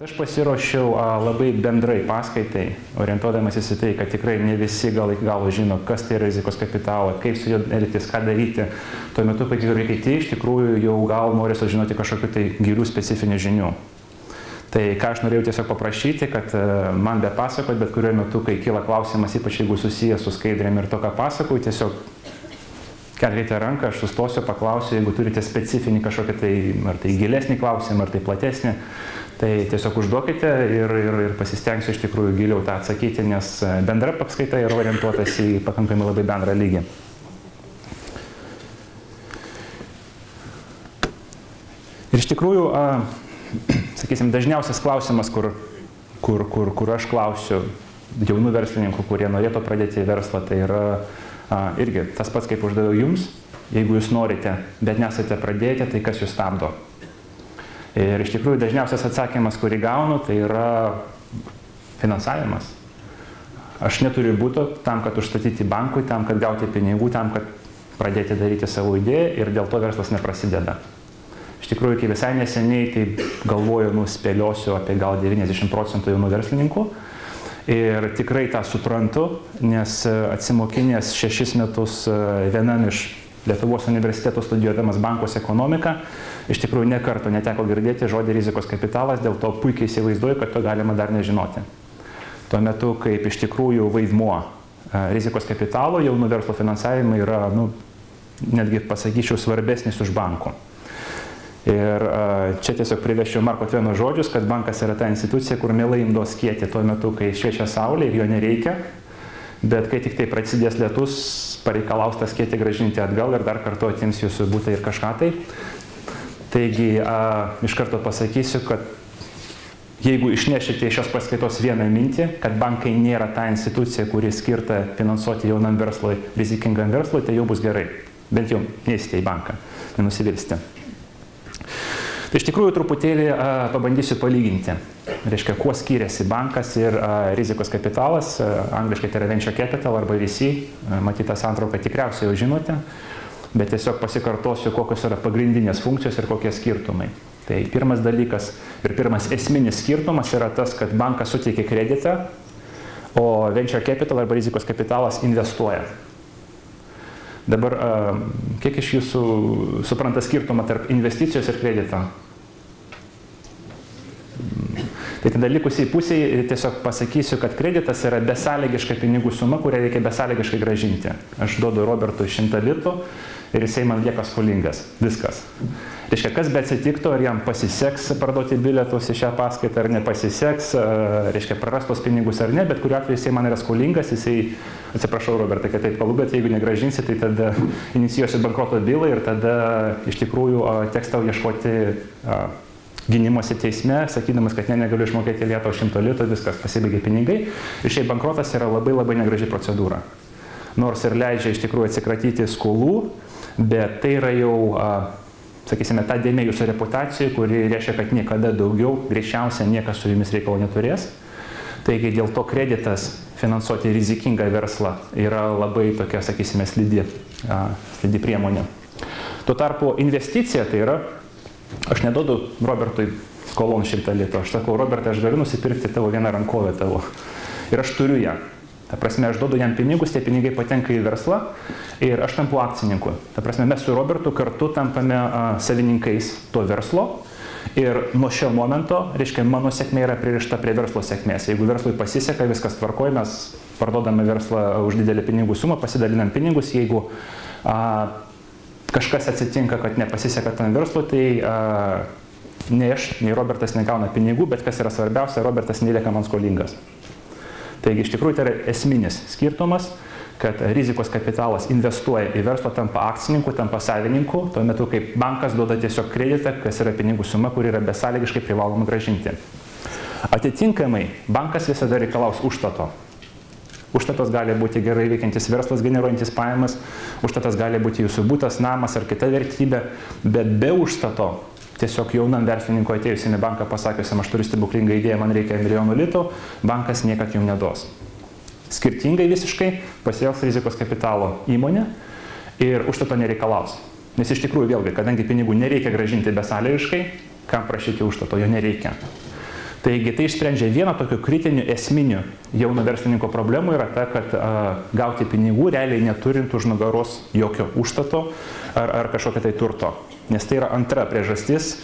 Aš pasiruošiau labai bendrai paskaitai, orientuodamasis į tai, kad tikrai ne visi gal iki galo žino, kas tai yra rizikos kapitalo, kaip su juo elgtis, ką daryti. Tuo metu, kai kiti iš tikrųjų jau gal nori sužinoti kažkokių tai gilių specifinių žinių. Tai ką aš norėjau tiesiog paprašyti, kad man be pasakot, bet kuriuo metu, kai kyla klausimas, ypač jeigu susijęs su skaidrėm ir to, ką pasakoju, tiesiog kelkite ranką, aš sustosiu, paklausiu, jeigu turite specifinį kažkokį tai, ar tai gilesnį klausimą, ar tai platesnį, tai tiesiog užduokite ir pasistengsiu iš tikrųjų giliau tą atsakyti, nes bendra paskaita yra orientuotas į pakankamai labai bendrą lygį. Ir iš tikrųjų, sakysim, dažniausias klausimas, kur aš klausiu jaunų verslininkų, kurie norėtų pradėti verslą, tai yra irgi tas pats, kaip uždaviau jums. Jeigu jūs norite, bet nesate pradėję, tai kas jūs stabdo? Ir iš tikrųjų dažniausias atsakymas, kurį gaunu, tai yra finansavimas. Aš neturiu būto tam, kad užstatyti bankui, tam, kad gauti pinigų, tam, kad pradėti daryti savo idėją ir dėl to verslas neprasideda. Iš tikrųjų, kai visai neseniai, tai galvoju, spėliosiu apie gal 90% jaunų verslininkų. Ir tikrai tą suprantu, nes atsimokinęs 6 metus vienam iš Lietuvos universiteto studijuodamas bankos ekonomiką, iš tikrųjų ne karto neteko girdėti žodį rizikos kapitalas, dėl to puikiai įsivaizduoju, kad to galima dar nežinoti. Tuo metu, kaip iš tikrųjų vaidmuo rizikos kapitalo jaunų verslo finansavimai yra, netgi pasakyčiau, svarbesnis už bankų. Ir čia tiesiog priveščiau Marko Tveno žodžius, kad bankas yra ta institucija, kur mielai imdo skėti tuo metu, kai šviečia saulė ir jo nereikia. Bet kai tik tai prasidės lietus, pareikalaus tą skėtį grąžinti atgal ir dar kartu atims jūsų butą ir kažką tai. Taigi, iš karto pasakysiu, kad jeigu išnešite iš šios paskaitos vieną mintį, kad bankai nėra ta institucija, kuri skirta finansuoti jaunam verslui, rizikingam verslui, tai jau bus gerai. Bent jau neįsite į banką, nenusivilsite. Tai iš tikrųjų truputėlį pabandysiu palyginti. Reiškia, kuo skiriasi bankas ir rizikos kapitalas, angliškai tai yra venture capital arba VC, matytą santrauką tikriausiai jau žinote, bet tiesiog pasikartosiu, kokios yra pagrindinės funkcijos ir kokie skirtumai. Tai pirmas dalykas ir pirmas esminis skirtumas yra tas, kad bankas suteikia kreditą, o venture capital arba rizikos kapitalas investuoja. Dabar, kiek iš jūsų supranta skirtumą tarp investicijos ir kredito? Tai tada likusiai pusėje tiesiog pasakysiu, kad kreditas yra besąlygiška pinigų suma, kurią reikia besąlygiškai grąžinti. Aš duodu Robertui 100 litų ir jisai man lieka skolingas. Viskas. Reiškia, kas be atsitiktų, ar jam pasiseks parduoti bilietus į šią paskaitą, ar nepasiseks, reiškia, prarastos pinigus ar ne, bet kuriuo atveju jisai man yra skolingas, jisai, atsiprašau Robertai, kad taip kalbu, bet jeigu negrąžinsi, tai tada inicijuosiu bankroto bylą ir tada iš tikrųjų teks tau ieškoti gynimosi teisme, sakydamas, kad negaliu išmokėti lietą už 100 litų, viskas, pasibaigė pinigai. Ir šiaip bankrotas yra labai negraži procedūra. Nors ir leidžia iš tikrųjų atsikratyti skolų, bet tai yra jau, sakysime, ta dėmė jūsų reputacijai, kuri reiškia, kad niekada daugiau, greičiausiai niekas su jumis reikalo neturės. Taigi dėl to kreditas finansuoti rizikingą verslą yra labai tokia, sakysime, slidi priemonė. Tuo tarpu investicija tai yra, aš neduodu Robertui skolon 100 litų, aš sakau, Robertai, aš galiu nusipirkti tavo vieną rankovę tavo ir aš turiu ją. Ta prasme, aš duodu jam pinigus, tie pinigai patenka į verslą ir aš tampu akcininku. Ta prasme, mes su Robertu kartu tampame savininkais to verslo ir nuo šio momento, reiškia, mano sėkmė yra pririšta prie verslo sėkmės. Jeigu verslui pasiseka, viskas tvarkoja, mes parduodame verslą už didelį pinigų sumą, pasidalinam pinigus, jeigu kažkas atsitinka, kad nepasiseka tam verslui, tai nei aš, nei Robertas negauna pinigų, bet kas yra svarbiausia, Robertas nelieka man skolingas. Taigi iš tikrųjų tai yra esminis skirtumas, kad rizikos kapitalas investuoja į verslą, tampa akcininku, tampa savininku, tuo metu kaip bankas duoda tiesiog kreditą, kas yra pinigų suma, kuri yra besąlygiškai privaloma grąžinti. Atitinkamai, bankas visada reikalaus užstato. Užstatas gali būti gerai veikiantis verslas, generuojantis pajamas, užstatas gali būti jūsų butas, namas ar kita vertybė, bet be užstato, tiesiog jaunam verslininkui atėjusiam į banką pasakiusiam, aš turiu stebuklingą idėją, man reikia 1 milijonų litų, bankas niekad jums neduos. Skirtingai visiškai pasielgs rizikos kapitalo įmonė ir užstato nereikalaus. Nes iš tikrųjų vėlgi, kadangi pinigų nereikia grąžinti besąlygiškai, kam prašyti užstato, jo nereikia. Taigi tai išsprendžia vieną tokių kritinių esminių jauno verslininko problemų yra ta, kad gauti pinigų realiai neturint už nugaros jokio užstato ar kažkokio tai turto. Nes tai yra antra priežastis,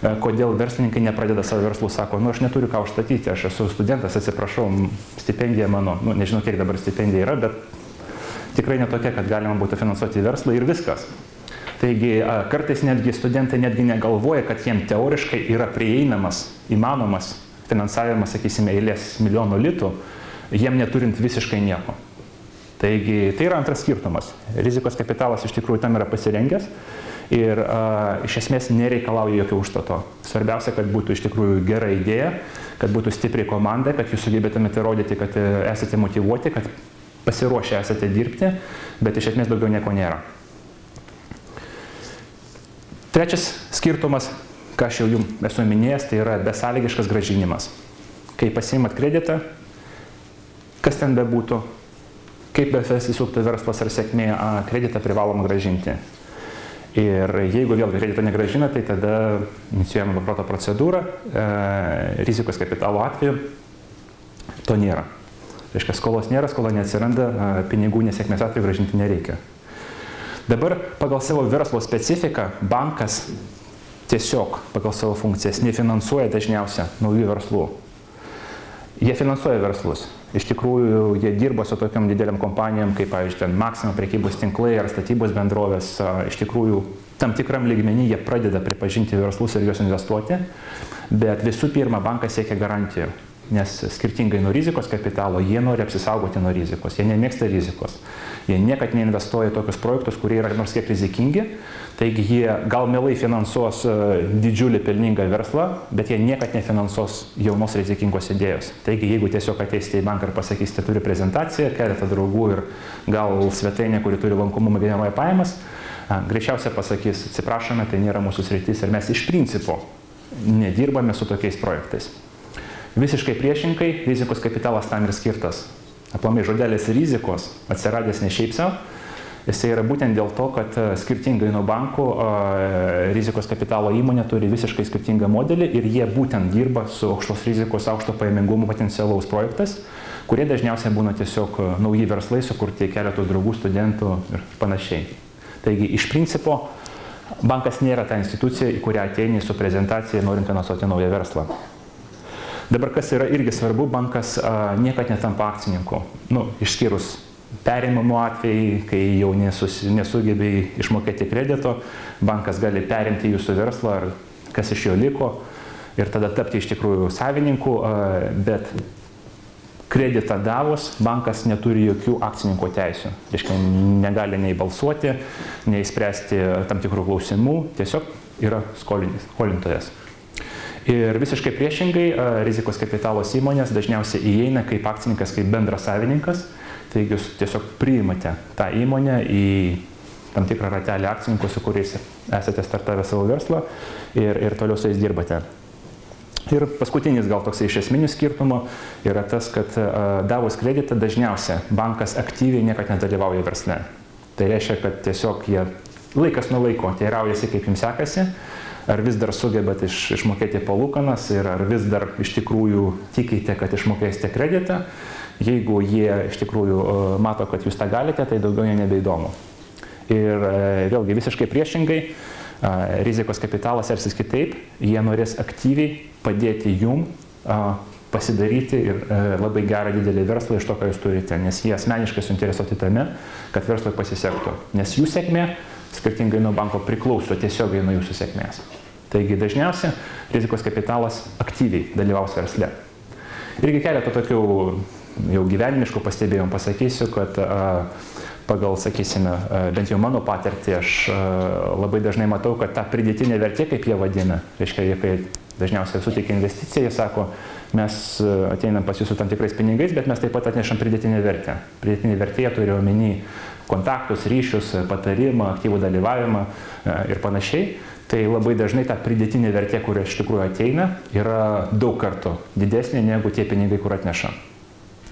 kodėl verslininkai nepradeda savo verslų, sako, aš neturiu ką užstatyti, aš esu studentas, atsiprašau, stipendija mano, nežinau kiek dabar stipendija yra, bet tikrai netokia, kad galima būtų finansuoti verslą ir viskas. Taigi kartais netgi studentai netgi negalvoja, kad jiem teoriškai yra prieinamas, įmanomas finansavimas, sakysime, eilės milijonų litų, jiem neturint visiškai nieko. Taigi tai yra antras skirtumas. Rizikos kapitalas iš tikrųjų tam yra pasirengęs ir iš esmės nereikalauja jokio užstato. Svarbiausia, kad būtų iš tikrųjų gera idėja, kad būtų stipri komanda, kad jūs sugebėtumėte įrodyti, kad esate motyvuoti, kad pasiruošę esate dirbti, bet iš esmės daugiau nieko nėra. Trečias skirtumas, ką aš jau jums esu minėjęs, tai yra besąlygiškas grąžinimas. Kai pasiimat kreditą, kas ten bebūtų, kaip besisuktų verslas ar sėkmė, kreditą privaloma grąžinti. Ir jeigu vėl kredito negrąžina, tai tada inicijuojama bankroto procedūra, rizikos kapitalo atveju to nėra. Reiškia, skolos nėra, skola neatsiranda, pinigų nesėkmės atveju grąžinti nereikia. Dabar pagal savo verslo specifiką bankas tiesiog pagal savo funkcijas nefinansuoja dažniausia naujų verslų. Jie finansuoja verslus. Iš tikrųjų, jie dirba su tokiam dideliam kompanijom, kaip, pavyzdžiui, Maxima prekybos tinklai ar statybos bendrovės. Iš tikrųjų, tam tikram lygmenį jie pradeda pripažinti verslus ir juos investuoti, bet visų pirma, bankas siekia garantijų. Nes skirtingai nuo rizikos kapitalo, jie nori apsisaugoti nuo rizikos, jie nemėgsta rizikos. Jie niekad neinvestuoja į tokius projektus, kurie yra nors kiek rizikingi, taigi jie gal mielai finansuos didžiulį pelningą verslą, bet jie niekad nefinansuos jaunos rizikingos idėjos. Taigi jeigu tiesiog ateisite į banką ir pasakysite, turi prezentaciją, keletą draugų ir gal svetainė, kuri turi lankomumą, generuoja pajamas, greičiausiai pasakys, atsiprašome, tai nėra mūsų sritis ir mes iš principo nedirbame su tokiais projektais. Visiškai priešingai, rizikos kapitalas tam ir skirtas. Aplamai žodelis rizikos atsiradęs ne šiaip savo, jisai yra būtent dėl to, kad skirtingai nuo bankų rizikos kapitalo įmonė turi visiškai skirtingą modelį ir jie būtent dirba su aukštos rizikos, aukšto pajamingumo potencialaus projektas, kurie dažniausiai būna tiesiog nauji verslai, sukurti keletų draugų, studentų ir panašiai. Taigi, iš principo, bankas nėra ta institucija, į kurią ateini su prezentacija, norint finansuoti naują verslą. Dabar, kas yra irgi svarbu, bankas niekad netampa akcininku. Išskyrus perėmimo atvejai, kai jau nesugebėjai išmokėti kredito, bankas gali perimti jūsų verslą, ar kas iš jo liko, ir tada tapti iš tikrųjų savininku, bet kreditą davus, bankas neturi jokių akcininko teisių. Reiškia, negali nei balsuoti, nei spręsti tam tikrų klausimų, tiesiog yra skolintojas. Ir visiškai priešingai, rizikos kapitalos įmonės dažniausiai įeina kaip akcininkas, kaip bendras savininkas, taigi jūs tiesiog priimate tą įmonę į tam tikrą ratelį akcininkų, su kuriais esate startavę savo verslą ir toliau su jais dirbate. Ir paskutinis gal toksai iš esminių skirtumų yra tas, kad davus kreditą dažniausiai bankas aktyviai niekad nedalyvauja versle. Tai reiškia, kad tiesiog jie laikas nuo laiko teiraujasi, kaip jums sekasi, ar vis dar sugebat išmokėti palūkanas ir ar vis dar iš tikrųjų tikite, kad išmokėsite kreditą. Jeigu jie iš tikrųjų mato, kad jūs tą galite, tai daugiau jie nebeįdomu. Ir vėlgi visiškai priešingai, rizikos kapitalas elgsis kitaip, jie norės aktyviai padėti jum pasidaryti ir labai gerą didelį verslą iš to, ką jūs turite, nes jie asmeniškai suinteresuoti tame, kad verslui pasisektų. Nes jų sėkmė, skirtingai nuo banko, priklauso tiesiogiai nuo jūsų sėkmės. Taigi dažniausiai rizikos kapitalas aktyviai dalyvaus versle. Irgi keletą tokių jau gyvenimiškų pastebėjimų pasakysiu, kad pagal, sakysime, bent jau mano patirtį, aš labai dažnai matau, kad ta pridėtinė vertė, kaip jie vadina, reiškia, jie kai dažniausiai suteikia investiciją, jie sako, mes ateinam pas jūsų tam tikrais pinigais, bet mes taip pat atnešam pridėtinę vertę. Pridėtinė vertė turi omeny kontaktus, ryšius, patarimą, aktyvų dalyvavimą ir panašiai. Tai labai dažnai ta pridėtinė vertė, kuri iš tikrųjų ateina, yra daug kartų didesnė negu tie pinigai, kur atneša.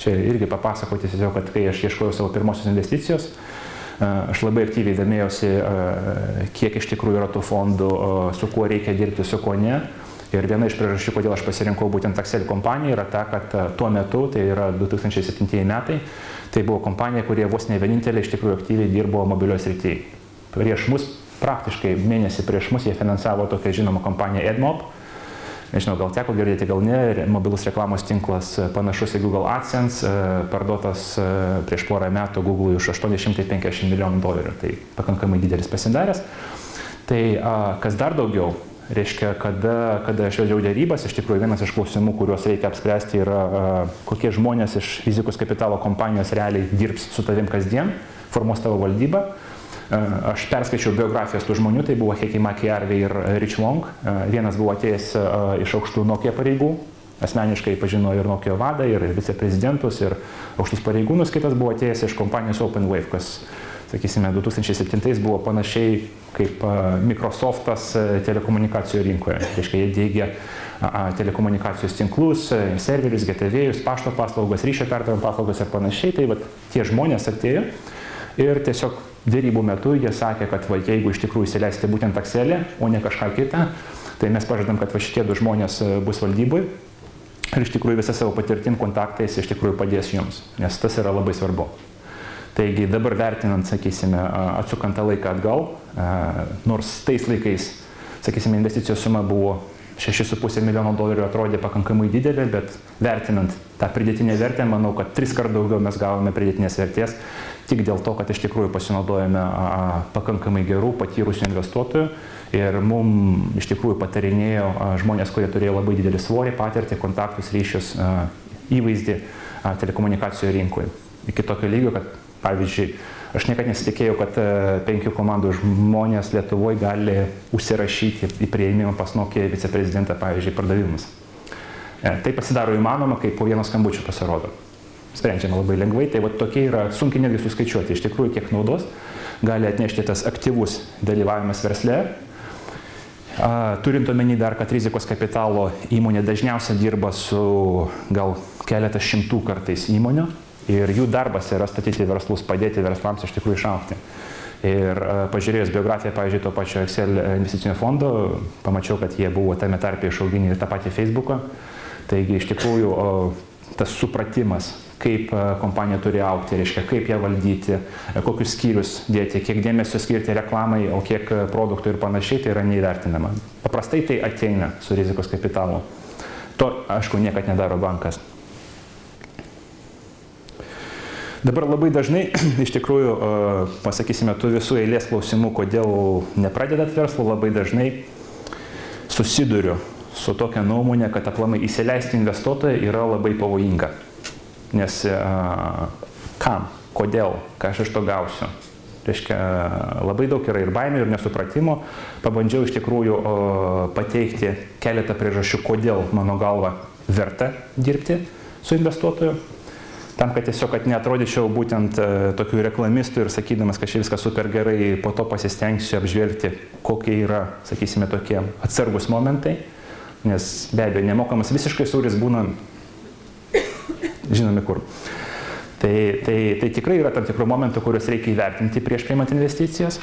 Čia irgi papasakoti tiesiog, kad kai aš ieškojau savo pirmosios investicijos, aš labai aktyviai domėjausi, kiek iš tikrųjų yra tų fondų, su kuo reikia dirbti, su kuo ne. Ir viena iš priežasčių, kodėl aš pasirinkau būtent Accel kompaniją, yra ta, kad tuo metu, tai yra 2007 metai, tai buvo kompanija, kurie vos ne vienintelė iš tikrųjų aktyviai dirbo mobilios srityje. Prieš mus, praktiškai mėnesį prieš mus, jie finansavo tokią žinomą kompaniją AdMob. Nežinau, gal teko girdėti, gal ne, mobilus reklamos tinklas panašus į Google AdSense, parduotas prieš porą metų Google už $850 milijonų, tai pakankamai didelis pasidaręs. Tai kas dar daugiau, reiškia, kada aš vedžiau dėrybas, iš tikrųjų vienas iš klausimų, kuriuos reikia apspręsti, yra kokie žmonės iš rizikos kapitalo kompanijos realiai dirbs su tavim kasdien, formuos tavo valdybą. Aš perskaičiau biografijas tų žmonių, tai buvo Heikki Makiarvi ir Rich Wong. Vienas buvo atėjęs iš aukštų Nokia pareigų, asmeniškai pažino ir Nokia vadą, ir viceprezidentus, ir aukštus pareigūnus. Kitas buvo atėjęs iš kompanijos OpenWave, kas, sakysime, 2007 buvo panašiai kaip Microsoftas telekomunikacijų rinkoje. Reiškia, jie diegia telekomunikacijos tinklus, serverius, GTV-us, pašto paslaugas, ryšio perdavimo paslaugas ir panašiai. Tai vat, tie žmonės atėjo ir tiesiog dėrybų metu jie sakė, kad jeigu iš tikrųjų įsileisite būtent Accelį, o ne kažką kitą, tai mes pažadam, kad šitie du žmonės bus valdybui ir iš tikrųjų visą savo patirtim, kontaktais iš tikrųjų padės jums, nes tas yra labai svarbu. Taigi dabar vertinant, sakysime, atsukant tą laiką atgal, nors tais laikais, sakysime, investicijos suma buvo $6,5 milijono atrodė pakankamai didelė, bet vertinant tą pridėtinę vertę, manau, kad 3 kart daugiau mes gavome pridėtinės vertės, tik dėl to, kad iš tikrųjų pasinaudojame pakankamai gerų, patyrusių investuotojų ir mums iš tikrųjų patarinėjo žmonės, kurie turėjo labai didelį svorį, patirtį, kontaktus, ryšius, įvaizdį telekomunikacijų rinkoje. Iki tokio lygio, kad pavyzdžiui, aš niekada nesitikėjau, kad 5 komandų žmonės Lietuvoje gali užsirašyti į prieimimą pas Nokia viceprezidentą, pavyzdžiui, pardavimus. Tai pasidaro įmanoma, kai po vieno skambučio pasirodo. Sprendžiame labai lengvai, tai vat tokie yra sunkiai netgi suskaičiuoti, iš tikrųjų kiek naudos gali atnešti tas aktyvus dalyvavimas versle. Turint omeny dar, kad rizikos kapitalo įmonė dažniausiai dirba su gal keletą šimtų kartais įmonių ir jų darbas yra statyti verslus, padėti verslams iš tikrųjų išaugti. Ir pažiūrėjus biografiją, pavyzdžiui, to pačio Accel investicinio fondo, pamačiau, kad jie buvo tame tarpe išauginę ir tą patį Facebooką. Taigi iš tikrųjų tas supratimas, kaip kompanija turi augti, reiškia, kaip ją valdyti, kokius skyrius dėti, kiek dėmesio skirti reklamai, o kiek produktų ir panašiai, tai yra neįvertinama. Paprastai tai ateina su rizikos kapitalu. To, aišku, niekad nedaro bankas. Dabar labai dažnai, iš tikrųjų, pasakysime, tų visų eilės klausimų, kodėl nepradedat verslo, labai dažnai susiduriu su tokia nuomonė, kad aplamai įsileisti investuotoją yra labai pavojinga. Nes kam, kodėl, ką aš iš to gausiu. Reiškia, labai daug yra ir baimių, ir nesupratimo. Pabandžiau iš tikrųjų pateikti keletą priežasčių, kodėl mano galva verta dirbti su investuotoju. Tam, kad tiesiog neatrodyčiau būtent tokių reklamistų ir sakydamas, kad čia viskas super gerai, po to pasistengsiu apžvelgti, kokie yra, sakysime, tokie atsargus momentai. Nes be abejo, nemokamas visiškai sūris būna žinomi kur. Tai tikrai yra tam tikrų momentų, kuriuos reikia įvertinti prieš priimant investicijas.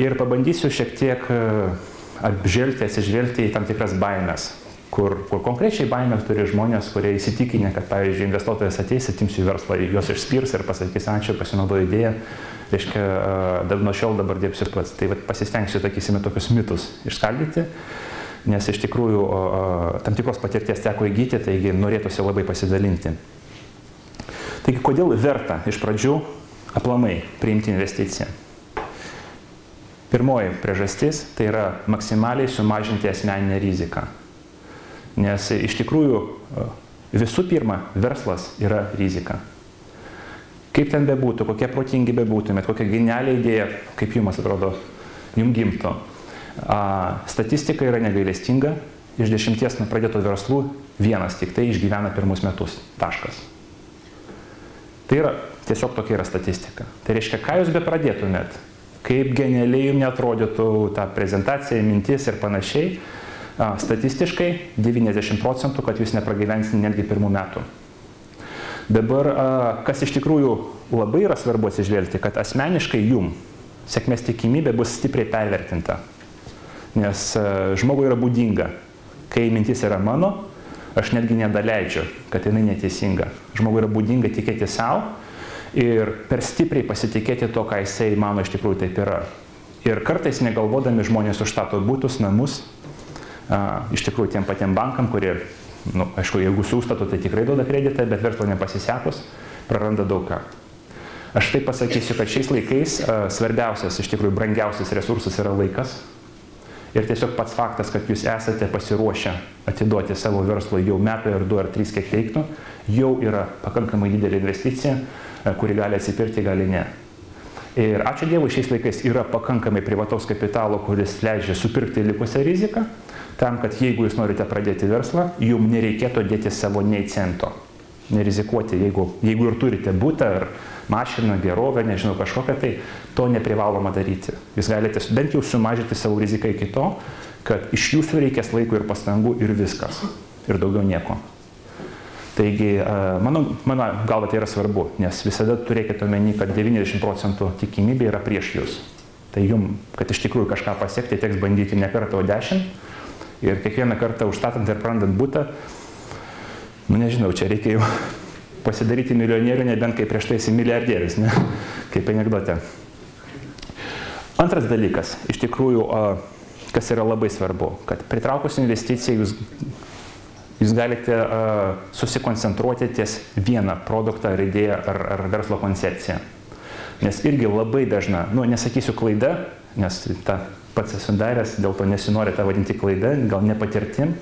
Ir pabandysiu šiek tiek apžvelgti, atsižvelgti į tam tikras baimės, kur konkrečiai baimės turi žmonės, kurie įsitikinę, kad, pavyzdžiui, investuotojas ateis, atimsiu verslą, juos išspirs ir pasakys, ačiū, pasinaudoju idėją, reiškia, nuo šiol dabar dirbsiu pats. Tai pasistengsiu, sakysime, tokius mitus išskaldyti, nes iš tikrųjų tam tikros patirties teko įgyti, taigi norėtųsi labai pasidalinti. Taigi, kodėl verta iš pradžių aplamai priimti investiciją? Pirmoji priežastis tai yra maksimaliai sumažinti asmeninę riziką. Nes iš tikrųjų visų pirma, verslas yra rizika. Kaip ten bebūtų, kokie protingi bebūtumėt, kokia genialią idėją, kaip jums atrodo, jums gimtų. Statistika yra negailestinga, iš 10 pradėtų verslų vienas tik tai išgyvena pirmus metus. Taškas. Tai yra, tiesiog tokia yra statistika. Tai reiškia, ką jūs be pradėtumėt, kaip genialiai jums neatrodytų ta prezentacija, mintis ir panašiai, statistiškai 90%, kad jūs nepragyvensite netgi pirmų metų. Dabar, kas iš tikrųjų labai yra svarbu atsižvelgti, kad asmeniškai jums sėkmės tikimybė bus stipriai pervertinta. Nes žmogui yra būdinga Kai mintis yra mano, aš netgi nedaleidžiu, kad jinai neteisinga. Žmogui yra būdinga tikėti savo ir per stipriai pasitikėti to, ką jisai mano iš tikrųjų taip yra. Ir kartais negalvodami žmonės užstato būtus, namus, iš tikrųjų tiem patiem bankam, kurie, aišku, jeigu su užstatu, tai tikrai duoda kreditą, bet verslo nepasisekus, praranda daug ką. Aš taip pasakysiu, kad šiais laikais svarbiausias, iš tikrųjų brangiausias resursas yra laikas. Ir tiesiog pats faktas, kad jūs esate pasiruošę atiduoti savo verslui jau metų ar 2 ar 3, kiek reiktų, jau yra pakankamai didelė investicija, kuri gali atsipirkti, gali ne. Ir ačiū Dievui, šiais laikais yra pakankamai privataus kapitalo, kuris leidžia supirkti likusią riziką, tam, kad jeigu jūs norite pradėti verslą, jums nereikėtų dėti savo nei cento. Nerizikuoti, jeigu ir turite butą ar mašiną, gerovę, nežinau, kažkokią, tai to neprivaloma daryti. Jūs galite bent jau sumažinti savo riziką iki to, kad iš jūsų reikės laiko ir pastangų ir viskas. Ir daugiau nieko. Taigi, mano galva tai yra svarbu, nes visada turėkite omeny, kad 90% tikimybė yra prieš jūs. Tai jums, kad iš tikrųjų kažką pasiekti, teks bandyti ne kartą, o 10. Ir kiekvieną kartą užstatant ir prarandant butą, nežinau, čia reikia jau pasidaryti milijonierių, nebent kaip prieš tai esi milijardierius, ne? Kaip anekdote. Antras dalykas, iš tikrųjų, kas yra labai svarbu, kad pritraukus investiciją jūs galite susikoncentruoti ties vieną produktą ar idėją ar verslo koncepciją. Nes irgi labai dažna, nesakysiu klaida, nes pats esu daręs, dėl to nesinori tą vadinti klaida, gal nepatirtim,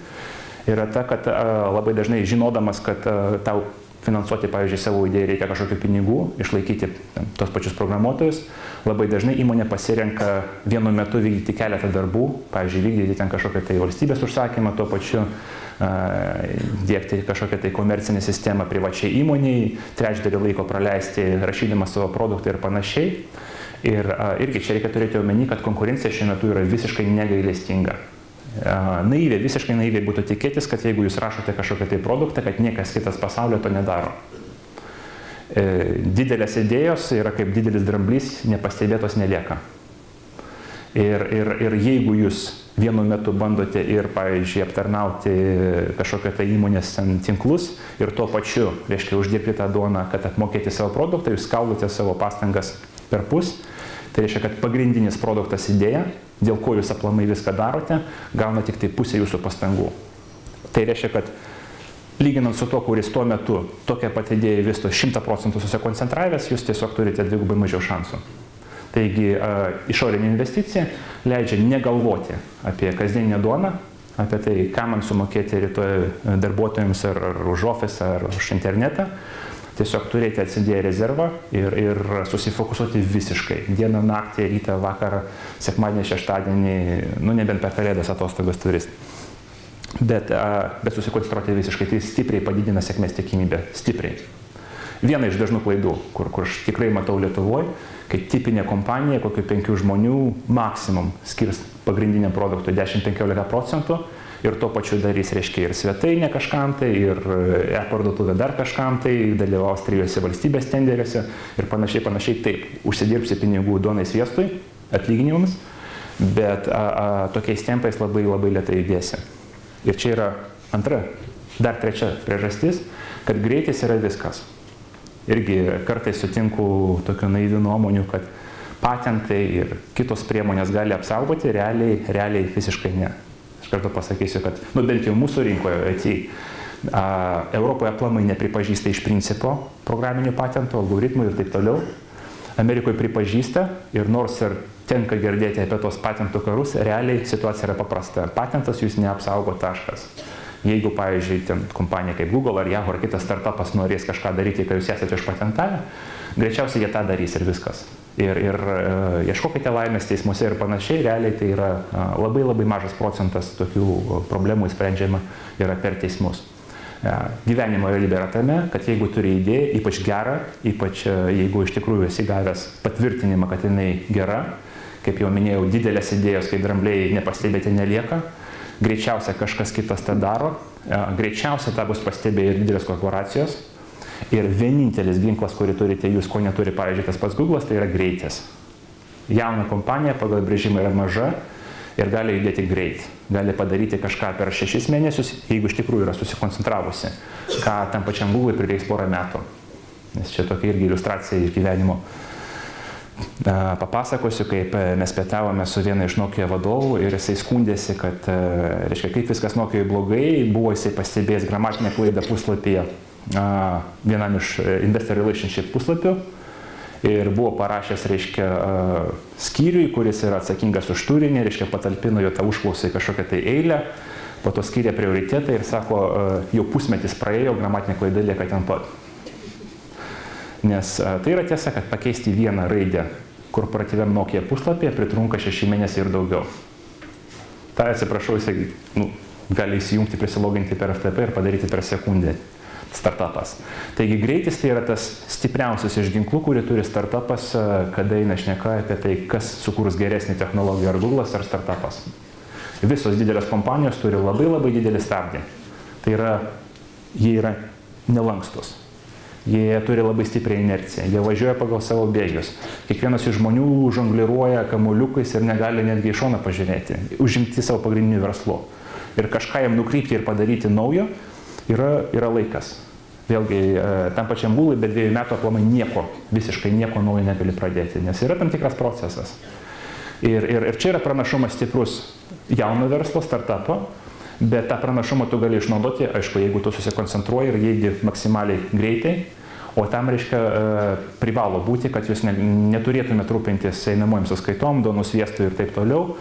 yra ta, kad labai dažnai žinodamas, kad tau finansuoti, pavyzdžiui, savo idėją reikia kažkokių pinigų, išlaikyti tos pačius programuotojus, labai dažnai įmonė pasirenka vienu metu vykdyti keletą darbų, pavyzdžiui, vykdyti ten kažkokią tai valstybės užsakymą, tuo pačiu diegti kažkokią tai komercinę sistemą privačiai įmoniai, trečdalį laiko praleisti rašydama savo produktą ir panašiai. Ir irgi čia reikia turėti omeny, kad konkurencija šiuo metu yra visiškai negailestinga. Visiškai naiviai būtų tikėtis, kad jeigu jūs rašote kažkokią tai produktą, kad niekas kitas pasaulio to nedaro. Didelės idėjos yra kaip didelis dramblys, nepastebėtos nelieka. Ir jeigu jūs vienu metu bandote ir, pavyzdžiui, aptarnauti kažkokią tai įmonės tinklus ir tuo pačiu, reiškia, uždirbti tą duoną, kad apmokėti savo produktą, jūs skaldote savo pastangas per pus. Tai reiškia, kad pagrindinis produktas idėja, dėl ko jūs aplamai viską darote, gauna tik tai pusę jūsų pastangų. Tai reiškia, kad lyginant su to, kuris tuo metu tokia pat idėja vysto 100% susikoncentravęs, jūs tiesiog turite dvigubai mažiau šansų. Taigi išorinė investicija leidžia negalvoti apie kasdieninę duoną, apie tai, ką man sumokėti rytoj darbuotojams ar už ofisą ar už internetą. Tiesiog turėti atsidėję rezervą ir susifokusuoti visiškai. Dieną, naktį, rytą, vakarą, sekmadienį, šeštadienį, nebent per kalėdas atostogas turit. Bet susikoncentruoti visiškai, tai stipriai padidina sėkmės tikimybę. Stipriai. Viena iš dažnų klaidų, kur aš tikrai matau Lietuvoje, kai tipinė kompanija, kokių 5 žmonių maksimum skirs pagrindiniam produktui 10-15%. Ir tuo pačiu darys, reiškia, ir svetainė kažkam tai, ir e-parduotuvė dar kažkam tai, dalyvaus 3 valstybės tenderiuose ir panašiai. Taip, užsidirbsi pinigų duonai sviestui, atlyginimams, bet tokiais tempais labai lėtai judėsi. Ir čia yra trečia priežastis, kad greitis yra viskas. Irgi kartais sutinku tokių naivių nuomonių, kad patentai ir kitos priemonės gali apsaugoti, realiai visiškai ne. Kartu pasakysiu, kad bent jau mūsų rinkoje Europoje aplamai nepripažįsta iš principo programinių patentų, algoritmų ir taip toliau. Amerikoje pripažįsta ir nors ir tenka girdėti apie tos patentų karus, realiai situacija yra paprasta. Patentas jūs neapsaugo, taškas. Jeigu, pavyzdžiui, kompanija kaip Google ar Yahoo ar kitas startupas norės kažką daryti, kai jūs esate išpatentavę, greičiausiai jie tą darys ir viskas. Ir ieškokite laimės teismuose ir panašiai, realiai tai yra labai mažas procentas tokių problemų sprendžiama yra per teismus. Gyvenimo realybė yra tame, kad jeigu turi idėją, ypač gerą, ypač jeigu iš tikrųjų esi gavęs patvirtinimą, kad jinai gera, kaip jau minėjau, didelės idėjos, kai drambliai nepastebėti nelieka, greičiausia kažkas kitas tą daro, greičiausia tą bus pastebėję ir didelės korporacijos. Ir vienintelis ginklas, kurį turite jūs, ko neturi, pavyzdžiui, tas pats Google'as, tai yra greitis. Jauna kompanija pagal brėžimą yra maža ir gali judėti greit. Gali padaryti kažką per 6 mėnesius, jeigu iš tikrųjų yra susikoncentravusi, ką tam pačiam Google prireiks porą metų. Nes čia tokia irgi iliustracija iš gyvenimo. Papasakosiu, kaip mes pietavome su viena iš Nokia vadovų ir jisai skundėsi, kad, reiškia, kaip viskas Nokijoje blogai, buvo jisai pastebėjęs gramatinę klaidą puslapyje vienam iš Investor Relationship puslapių ir buvo parašęs, reiškia, skyriui, kuris yra atsakingas už turinį, reiškia, patalpino jo tą užklausą į kažkokią tai eilę, po to skyrė prioritetą ir sako, jau pusmetis praėjo, gramatinė klaida lieka ten pat. Nes tai yra tiesa, kad pakeisti vieną raidę korporatyviam Nokia puslapyje pritrunka 6 mėnesiai ir daugiau. Tai atsiprašau, jisai gali įsijungti, prisiloginti per FTP ir padaryti per sekundę startupas. Taigi greitis tai yra tas stipriausias iš ginklų, kurį turi startupas, kada eina šneka apie tai, kas sukūrus geresnį technologiją, ar Google'as, ar startupas. Visos didelės kompanijos turi labai didelį stabdį. Tai yra, jie yra nelankstus. Jie turi labai stiprią inerciją, jie važiuoja pagal savo bėgius. Kiekvienas iš žmonių žongliruoja kamuoliukais ir negali netgi iš šono pažiūrėti, užimti savo pagrindiniu verslu. Ir kažką jam nukrypti ir padaryti naujo yra laikas. Vėlgi, tam pačiam Google be 2 metų aplamai visiškai nieko naujo negali pradėti, nes yra tam tikras procesas. Ir čia yra pranašumas stiprus jauno verslo, startupo, bet tą pranašumą tu gali išnaudoti, aišku, jeigu tu susikoncentruoji ir jėdi maksimaliai greitai, o tam, reiškia, privalo būti, kad jūs neturėtumėte rūpintis einamojim sąskaitom, duonų sviestu ir taip toliau,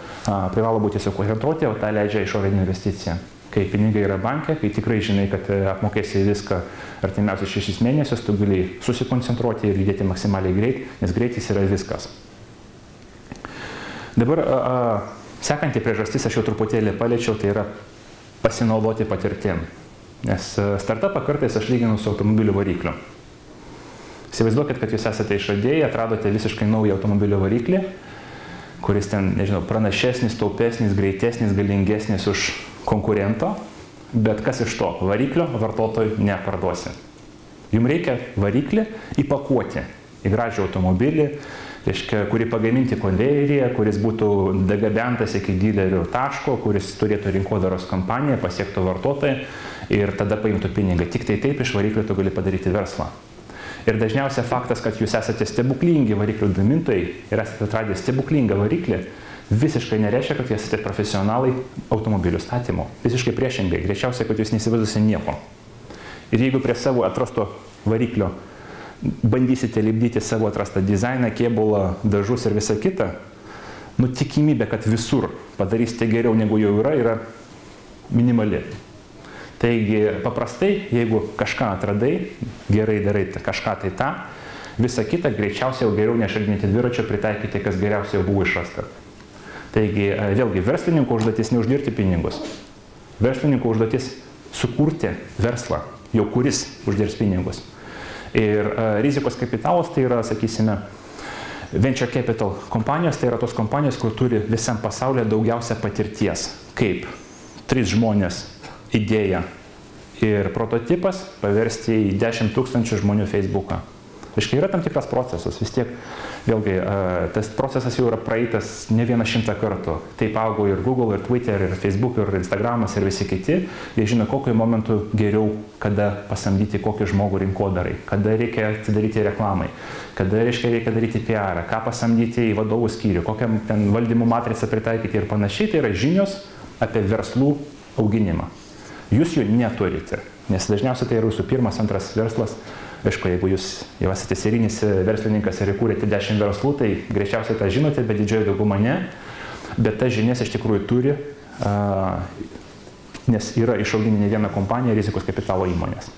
privalo būti susikoncentruoti, o tą leidžia išorinė investicija. Kai pinigai yra banke, kai tikrai žinai, kad apmokėsi viską artimiausius 6 mėnesius, tu gali susikoncentruoti ir judėti maksimaliai greit, nes greitis yra viskas. Dabar sekanti priežastis, aš jau truputėlį paliečiau, tai yra pasinaudoti patirtim. Nes startupą kartais aš lyginu su automobilių varikliu. Įsivaizduokit, kad jūs esate išradėjai, atradote visiškai naują automobilio variklį, kuris ten, nežinau, pranašesnis, taupesnis, greitesnis, galingesnis už konkurento, bet kas iš to? Variklio vartotojui neparduosi. Jums reikia variklį įpakuoti į gražią automobilį, reiškia, kurį pagaminti konvejeryje, kuris būtų dagabentas iki dilerių taško, kuris turėtų rinkodaros kampaniją, pasiektų vartotoją ir tada paimtų pinigą. Tik tai taip iš variklio tu gali padaryti verslą. Ir dažniausiai faktas, kad jūs esate stebuklingi variklių gamintojai ir esate atradę stebuklingą variklį, visiškai nereiškia, kad jūs esate profesionalai automobilių statymo. Visiškai priešingai, greičiausiai, kad jūs neįsivaizduosite nieko. Ir jeigu prie savo atrasto variklio bandysite lipdyti savo atrastą dizainą, kėbulą, dažus ir visą kitą, tikimybė, kad visur padarysite geriau negu jau yra minimali. Taigi paprastai, jeigu kažką atradai, gerai darai kažką tai tą, visą kitą greičiausiai jau geriau neišradinėti dviračio, pritaikyti, kas geriausiai jau buvo išrasta. Taigi vėlgi, verslininko užduotis neuždirbti pinigus. Verslininko užduotis sukurti verslą, jau kuris uždirbs pinigus. Ir rizikos kapitalas tai yra, sakysime, venture capital kompanijos, tai yra tos kompanijos, kur turi visam pasaulyje daugiausia patirties. Kaip 3 žmonės idėja ir prototipas paversti į 10 000 žmonių Facebooką. Aiškiai, yra tam tikras procesas, vis tiek, vėlgi, tas procesas jau yra praeitas ne 100 kartų. Taip augo ir Google, ir Twitter, ir Facebook, ir Instagramas, ir visi kiti. Jie žino, kokiu momentu geriau, kada pasamdyti kokį žmogų rinkodarai, kada reikia atsidaryti reklamai, kada reikia daryti PR, ką pasamdyti į vadovų skyrių, kokią ten valdymų matricą pritaikyti ir panašiai. Tai yra žinios apie verslų auginimą. Jūs jų neturite, nes dažniausiai tai yra jūsų pirmas, antras verslas. Aišku, jeigu jūs jau esate serijinis verslininkas ir įkūrėte 10 verslų, tai greičiausiai tą žinote, bet didžioji dauguma ne. Bet tas žinias iš tikrųjų turi, nes yra išauginę ne vieną kompaniją rizikos kapitalo įmonės.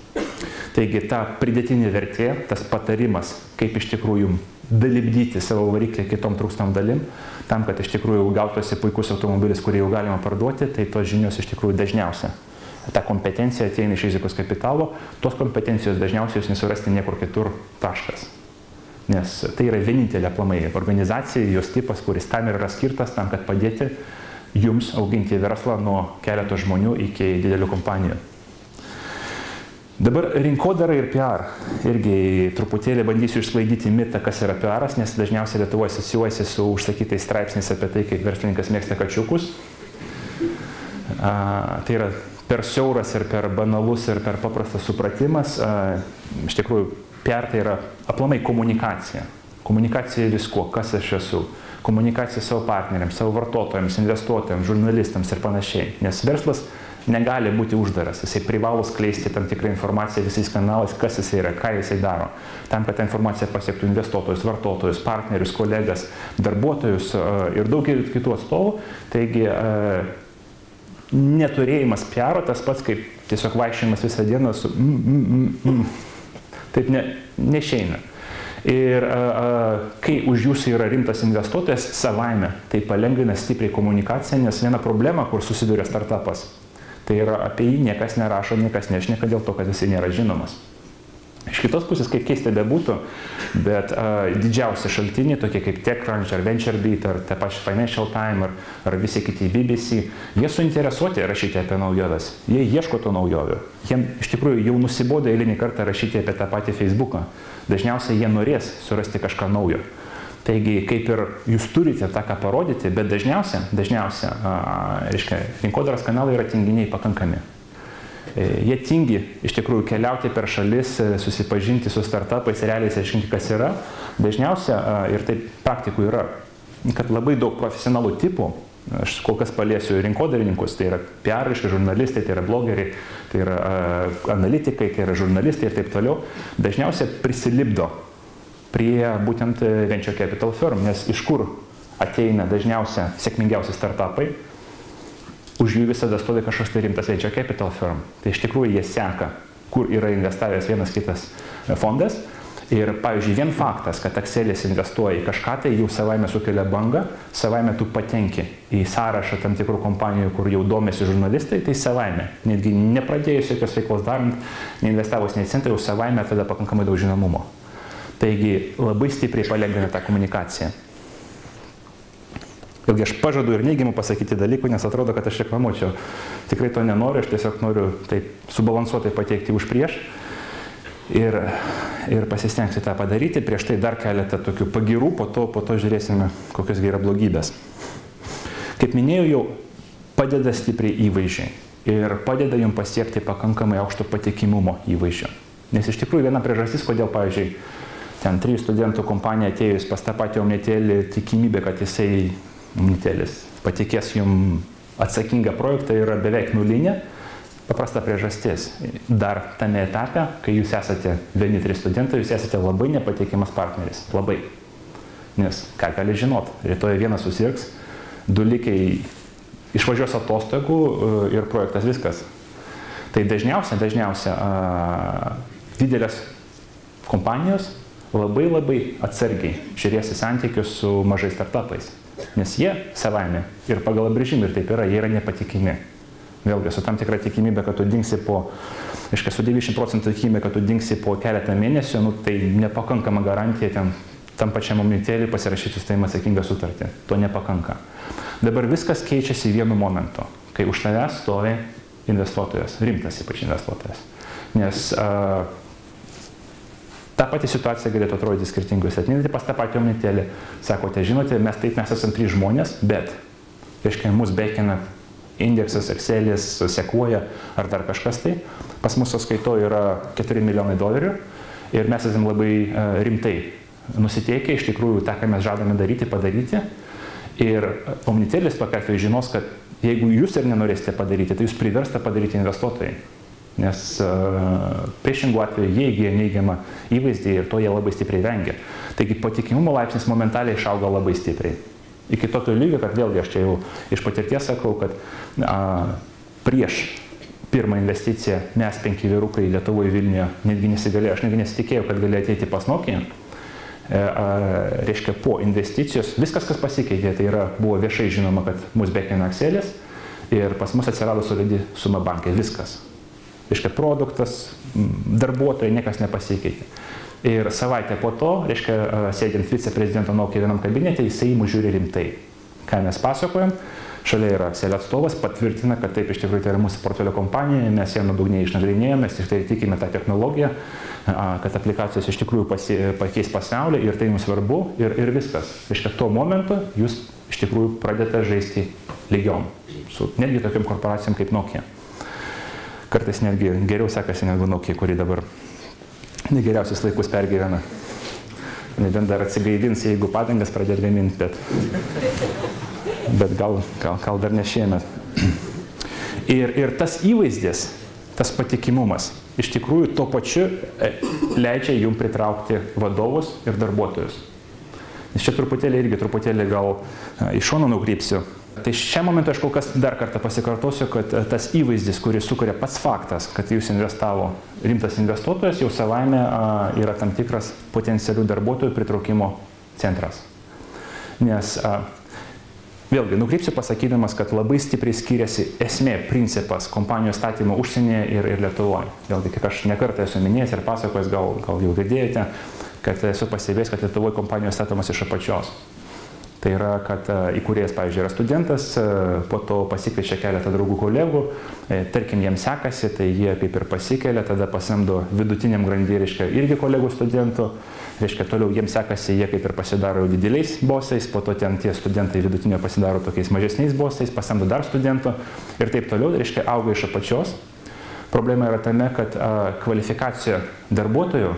Taigi ta pridėtinė vertė, tas patarimas, kaip iš tikrųjų dalibdyti savo variklį kitom trūkstam dalim, tam, kad iš tikrųjų gautųsi puikus automobilis, kurį jau galima parduoti, tai tos žinios iš tikrųjų dažniausia. Ta kompetencija ateina iš rizikos kapitalo, tos kompetencijos dažniausiai jūs nesurasti niekur kitur, taškas. Nes tai yra vienintelė aplamai organizacija, jos tipas, kuris tam yra skirtas, tam, kad padėti jums auginti verslą nuo keleto žmonių iki didelių kompanijų. Dabar rinkodara ir PR. Irgi truputėlį bandysiu išsklaidyti mitą, kas yra PR-as, nes dažniausiai Lietuvoje asocijuojasi su užsakytais straipsniais apie tai, kaip verslininkas mėgsta kačiukus. Tai yra per siauras ir per banalus ir per paprastas supratimas. Iš tikrųjų, PR tai yra aplamai komunikacija. Komunikacija visko, kas aš esu. Komunikacija savo partneriams, savo vartotojams, investuotojams, žurnalistams ir panašiai. Nes verslas negali būti uždaras, jisai privalo skleisti tam tikrą informaciją visais kanalais, kas jisai yra, ką jisai daro. Tam, kad ta informacija pasiektų investuotojus, vartotojus, partnerius, kolegas, darbuotojus ir daugelį kitų atstovų. Taigi neturėjimas PR tas pats kaip tiesiog vaikščiojimas visą dieną su Taip nešeina. Ir kai už jūsų yra rimtas investuotojas savaime, tai palengvina stipriai komunikaciją, nes viena problema, kur susiduria startupas, tai yra apie jį niekas nerašo, niekas nešneka dėl to, kad jisai nėra žinomas. Iš kitos pusės, kaip keista bebūtų, bet didžiausi šaltiniai, tokie kaip TechCrunch ar VentureBeat ar tą pačią Financial Times ar visi kiti BBC, jie suinteresuoti rašyti apie naujoves. Jie ieško to naujovių. Jiems iš tikrųjų jau nusibodo eilinį kartą rašyti apie tą patį Facebooką. Dažniausiai jie norės surasti kažką naujo. Taigi, kaip ir jūs turite tą ką parodyti, bet dažniausia, rinkodaros kanalai yra tinginiai pakankami. Jie tingi iš tikrųjų keliauti per šalis, susipažinti su startupais, realiai aiškinti, kas yra. Dažniausia, ir taip praktikų yra, kad labai daug profesionalų tipų, aš kol kas paliesiu rinkodarininkus, tai yra PR, žurnalistai, tai yra blogeriai, tai yra analitikai, tai yra žurnalistai ir taip toliau, dažniausiai prisilipdo prie būtent venture capital firm, nes iš kur ateina dažniausia sėkmingiausi startupai, už jų visada stovi kažkoks tai rimtas venture capital firm. Tai iš tikrųjų jie seka, kur yra investavęs vienas kitas fondas. Ir pavyzdžiui, vien faktas, kad Excelis investuoja į kažką, tai jau savaime sukelia bangą, savaime tu patenki į sąrašą tam tikrų kompanijų, kur jau domėsi žurnalistai, tai savaime, netgi nepradėjus jokios veiklos darant, neinvestavus nei centą, jau savaime tada pakankamai daug žinomumo. Taigi labai stipriai palengvina tą komunikaciją. Vėlgi aš pažadu ir neigiamų pasakyti dalykų, nes atrodo, kad aš reklamuočiau. Tikrai to nenoriu, aš tiesiog noriu taip subalansuotai pateikti už prieš ir pasistengsiu tą padaryti. Prieš tai dar keletą tokių pagirų, po to žiūrėsime, kokios yra blogybės. Kaip minėjau, jau padeda stipriai įvaizdžiai ir padeda jums pasiekti pakankamai aukšto patikimumo įvaizdžio. Nes iš tikrųjų viena priežastis, kodėl, pavyzdžiui, ten 3 studentų kompanija atėjus pas tą patį Omnitelį, tikimybė, kad jisai Omnitelis patikės jums atsakingą projektą yra beveik nulinė. Paprasta priežastis. Dar tame etape, kai jūs esate vieni 3 studentai, jūs esate labai nepatikimas partneris. Labai. Nes ką gali žinot, rytoj vienas susirgs, 2 likiai išvažiuos atostogų ir projektas viskas. Tai dažniausia didelės kompanijos labai atsargiai žiūrės į santykius su mažais startupais. Nes jie savaime ir pagal apibrėžimą ir taip yra, jie yra nepatikimi. Vėlgi, su tam tikra tikimybė, kad tu dingsi su 90% tikimybė, kad tu dingsi po keletą mėnesių, tai nepakankama garantija tam pačiam Omnitelį pasirašyti su tavim atsakingą sutartį. To nepakanka. Dabar viskas keičiasi vienu momentu, kai už tavęs stovi investuotojas, rimtas ypač investuotojas. Nes ta pati situacija galėtų atrodyti skirtingai. Jūs ateinate pas tą patį Omnitelį, sakote, žinote, mes esame 3 žmonės, bet, reiškia, mus bekina indeksas, Excelis, Sequoia ar dar kažkas tai. Pas mūsų sąskaito yra $4 milijonai ir mes esame labai rimtai nusiteikę, iš tikrųjų, tą, ką mes žadame padaryti. Ir Omnitelis tokia atveju žinos, kad jeigu jūs ir nenorėsite padaryti, tai jūs priversta padaryti investuotojai. Nes priešingų atveju jie įgyja neigiamą įvaizdį ir to jie labai stipriai vengia. Taigi patikimumo laipsnis momentaliai išauga labai stipriai. Iki tokio lygio, kad vėlgi aš čia jau iš patirties sakau, kad prieš pirmą investiciją mes 5 vyrukai Lietuvoje Vilniuje netgi nesigalėjo, aš netgi nesitikėjau, kad galėjo ateiti pas Nokia. Reiškia, po investicijos viskas, kas pasikeitė, tai buvo viešai žinoma, kad mus bekina Excelis ir pas mus atsirado solidi suma bankai, viskas. Reiškia, produktas, darbuotojai, niekas nepasikeitė. Ir savaitę po to, reiškia, sėdint viceprezidento Nokia vienam kabinete, jisai mus žiūri rimtai. Ką mes pasakojam, Šalia yra SEL atstovas, patvirtina, kad taip iš tikrųjų tai yra mūsų portfelio kompanija, mes ją nuodugniai išnagrinėjome, mes tik tai tikime tą technologiją, kad aplikacijos iš tikrųjų pakeis pasaulį ir tai mums svarbu ir viskas. Reiškia, tuo momentu jūs iš tikrųjų pradėte žaisti lygiom su netgi tokiam korporacijom kaip Nokia. Kartais netgi geriau sekasi negu Nokia, kuri dabar negeriausius laikus pergyvena. Nebent dar atsigaivins, jeigu padangas pradėt gaminti, bet gal dar ne šiemet. Ir tas įvaizdis, tas patikimumas, iš tikrųjų tuo pačiu leidžia jums pritraukti vadovus ir darbuotojus. Nes čia truputėlį gal iš šono nukrypsiu. Tai šiam momentui aš kol kas dar kartą pasikartosiu, kad tas įvaizdis, kurį sukuria pats faktas, kad jūs investavo rimtas investuotojas, jau savaime yra tam tikras potencialių darbuotojų pritraukimo centras. Nes vėlgi, nukrypsiu pasakydamas, kad labai stipriai skiriasi esmė, principas kompanijos statymo užsienyje ir Lietuvoje. Vėlgi, kaip aš nekartą esu minėjęs ir pasakojęs, gal jau girdėjote, kad esu pastebėjęs, kad Lietuvoje kompanijos statomos iš apačios. Tai yra, kad įkūrėjas, pavyzdžiui, yra studentas, po to pasikviečia keletą draugų kolegų, tarkim, jiems sekasi, tai jie kaip ir pasikelia, tada pasamdo vidutiniam grandy, reiškia, irgi kolegų studentų, reiškia, toliau jiems sekasi, jie kaip ir pasidaro dideliais bosais, po to ten tie studentai vidutinio pasidaro tokiais mažesniais bosais, pasamdo dar studentų ir taip toliau, reiškia, auga iš apačios. Problema yra tame, kad kvalifikacija darbuotojų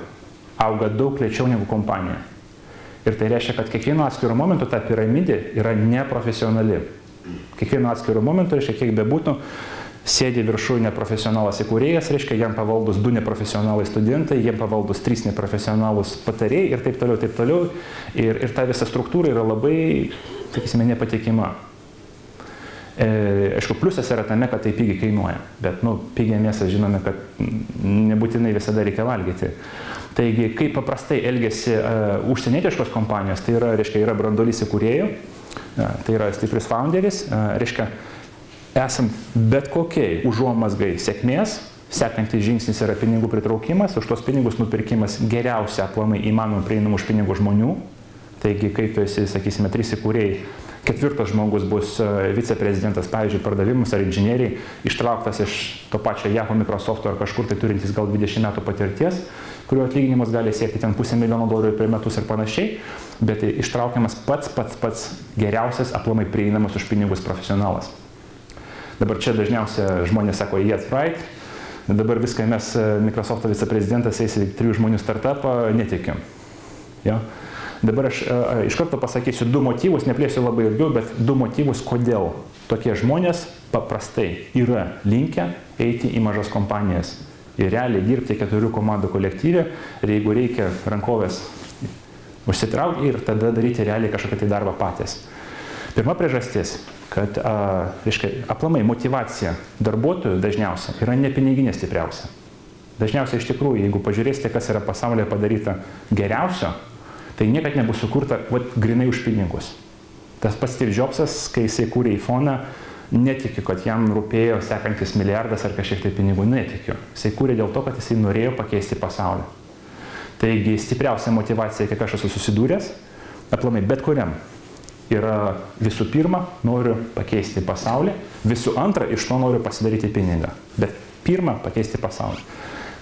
auga daug lėčiau negu kompanija. Ir tai reiškia, kad kiekvieno atskiro momentu ta piramidė yra neprofesionali. Kiekvieno atskiro momentu, reiškia, kiek bebūtų, sėdi viršuje neprofesionalas įkūrėjas, reiškia, jam pavaldus 2 neprofesionalai studentai, jam pavaldus 3 neprofesionalus patarėjai ir taip toliau, taip toliau. Ir ta visa struktūra yra labai, sakysime, nepatikima. Aišku, pliusas yra tame, kad tai pigiai kainuoja, bet, pigiai mėsą žinome, kad nebūtinai visada reikia valgyti. Taigi, kaip paprastai elgiasi užsienietiškos kompanijos, tai yra, reiškia, yra branduolys įkūrėjų, tai yra stiprius founderis, reiškia, esant bet kokiai užuomazgai sėkmės, sekantis žingsnis yra pinigų pritraukimas, už tos pinigus nupirkimas geriausia aplamai įmanomai prieinamų už pinigų žmonių. Taigi, kai tu esi, sakysime, 3 įkūrėjai, 4 žmogus bus viceprezidentas, pavyzdžiui, pardavimus ar inžinieriai, ištrauktas iš to pačio Yahoo, Microsofto ar kažkur tai turintis gal 20 metų patirties, kurio atlyginimas gali siekti ten $500 000 per metus ir panašiai, bet ištraukiamas pats geriausias aplamai prieinamas už pinigus profesionalas. Dabar čia dažniausia žmonės sako, yes, right, dabar viską mes, Microsofto viceprezidentas, eis į 3 žmonių startupą, netikim. Ja? Dabar aš iš karto pasakysiu 2 motyvus, neplėsiu labai ilgiau, bet 2 motyvus, kodėl tokie žmonės paprastai yra linkę eiti į mažas kompanijas ir realiai dirbti 4 komandų kolektyve ir jeigu reikia rankovės užsitraukti ir tada daryti realiai kažkokią tai darbą patys. Pirma priežastis, kad reiškia, aplamai motyvacija darbuotojų dažniausia yra ne piniginė stipriausia. Dažniausiai iš tikrųjų, jeigu pažiūrėsite, kas yra pasaulyje padaryta geriausio, tai niekad nebus sukurta grinai už pinigus. Tas pats Steve Jobsas, kai jisai kūrė iPhone'ą, netikiu, kad jam rūpėjo sekantis milijardas ar kažkiek tai pinigų, netikiu. Jisai kūrė dėl to, kad jisai norėjo pakeisti pasaulį. Taigi stipriausia motyvacija, kiek aš esu susidūręs, aplamai bet kuriam, yra visų pirma, noriu pakeisti pasaulį, visų antra, iš to noriu pasidaryti pinigą. Bet pirma, pakeisti pasaulį.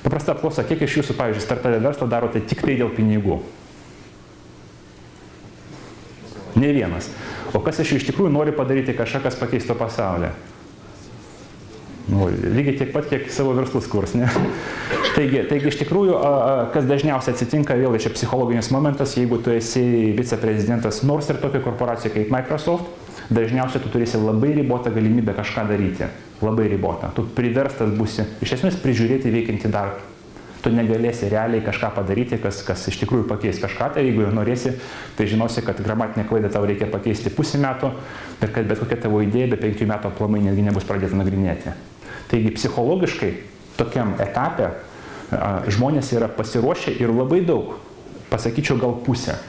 Paprasta apklausa, kiek iš jūsų, pavyzdžiui, startavę verslą darote tik tai dėl pinigų? Ne vienas. O kas iš tikrųjų nori padaryti kažką, kas pakeistų pasaulį? Lygiai tiek pat, kiek savo verslus kurs, ne? Taigi iš tikrųjų, kas dažniausiai atsitinka, vėl čia psichologinis momentas, jeigu tu esi viceprezidentas nors ir tokia korporacija kaip Microsoft, dažniausiai tu turėsi labai ribotą galimybę kažką daryti. Labai ribotą. Tu priverstas būsi, iš esmės, prižiūrėti veikiantį darbą. Tu negalėsi realiai kažką padaryti, kas iš tikrųjų pakeis kažką, tai jeigu ir norėsi, tai žinosi, kad gramatinę klaidą tau reikia pakeisti 0,5 metų ir kad bet kokia tavo idėja be 5 metų aplamai netgi nebus pradėta nagrinėti. Taigi psichologiškai tokiam etape žmonės yra pasiruošę ir labai daug, pasakyčiau gal pusę,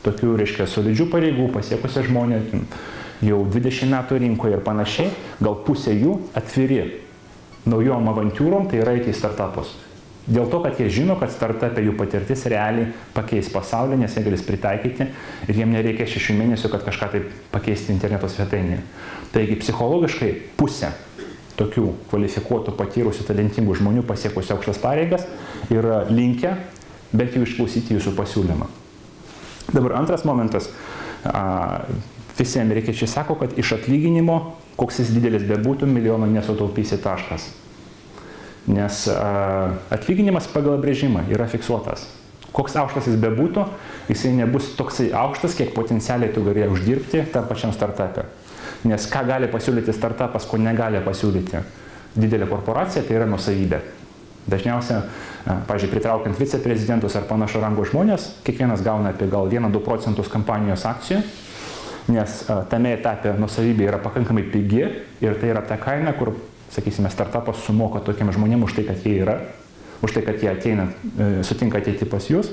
tokių, reiškia, solidžių pareigų pasiekusią žmonės, jau 20 metų rinkoje ir panašiai, gal pusė jų atviri naujom avantūrom, tai yra eiti į startupus. Dėl to, kad jie žino, kad startupė jų patirtis realiai pakeis pasaulį, nes jie galės pritaikyti ir jiem nereikia 6 mėnesių, kad kažką tai pakeisti interneto svetainėje. Taigi psichologiškai pusė tokių kvalifikuotų, patyrusių, talentingų žmonių pasiekusių aukštas pareigas yra linkę bent jau išklausyti jūsų pasiūlymą. Dabar antras momentas. Visi amerikiečiai sako, kad iš atlyginimo, koks jis didelis bebūtų, milijono nesutaupysi taškas. Nes atlyginimas pagal apibrėžimą yra fiksuotas. Koks aukštas jis bebūtų, jisai nebus toksai aukštas, kiek potencialiai tu galėjai uždirbti tam pačiam startupė. Nes ką gali pasiūlyti startupas, ko negali pasiūlyti didelė korporacija, tai yra nuosavybė. Dažniausiai, pavyzdžiui, pritraukiant viceprezidentus ar panašo rango žmonės, kiekvienas gauna apie gal 1–2% kompanijos akcijų, nes tame etape nuosavybė yra pakankamai pigi ir tai yra ta kaina, kur, sakysime, startupas sumoka tokiam žmonėm už tai, kad jie yra, už tai, kad jie ateina, sutinka ateiti pas jūs.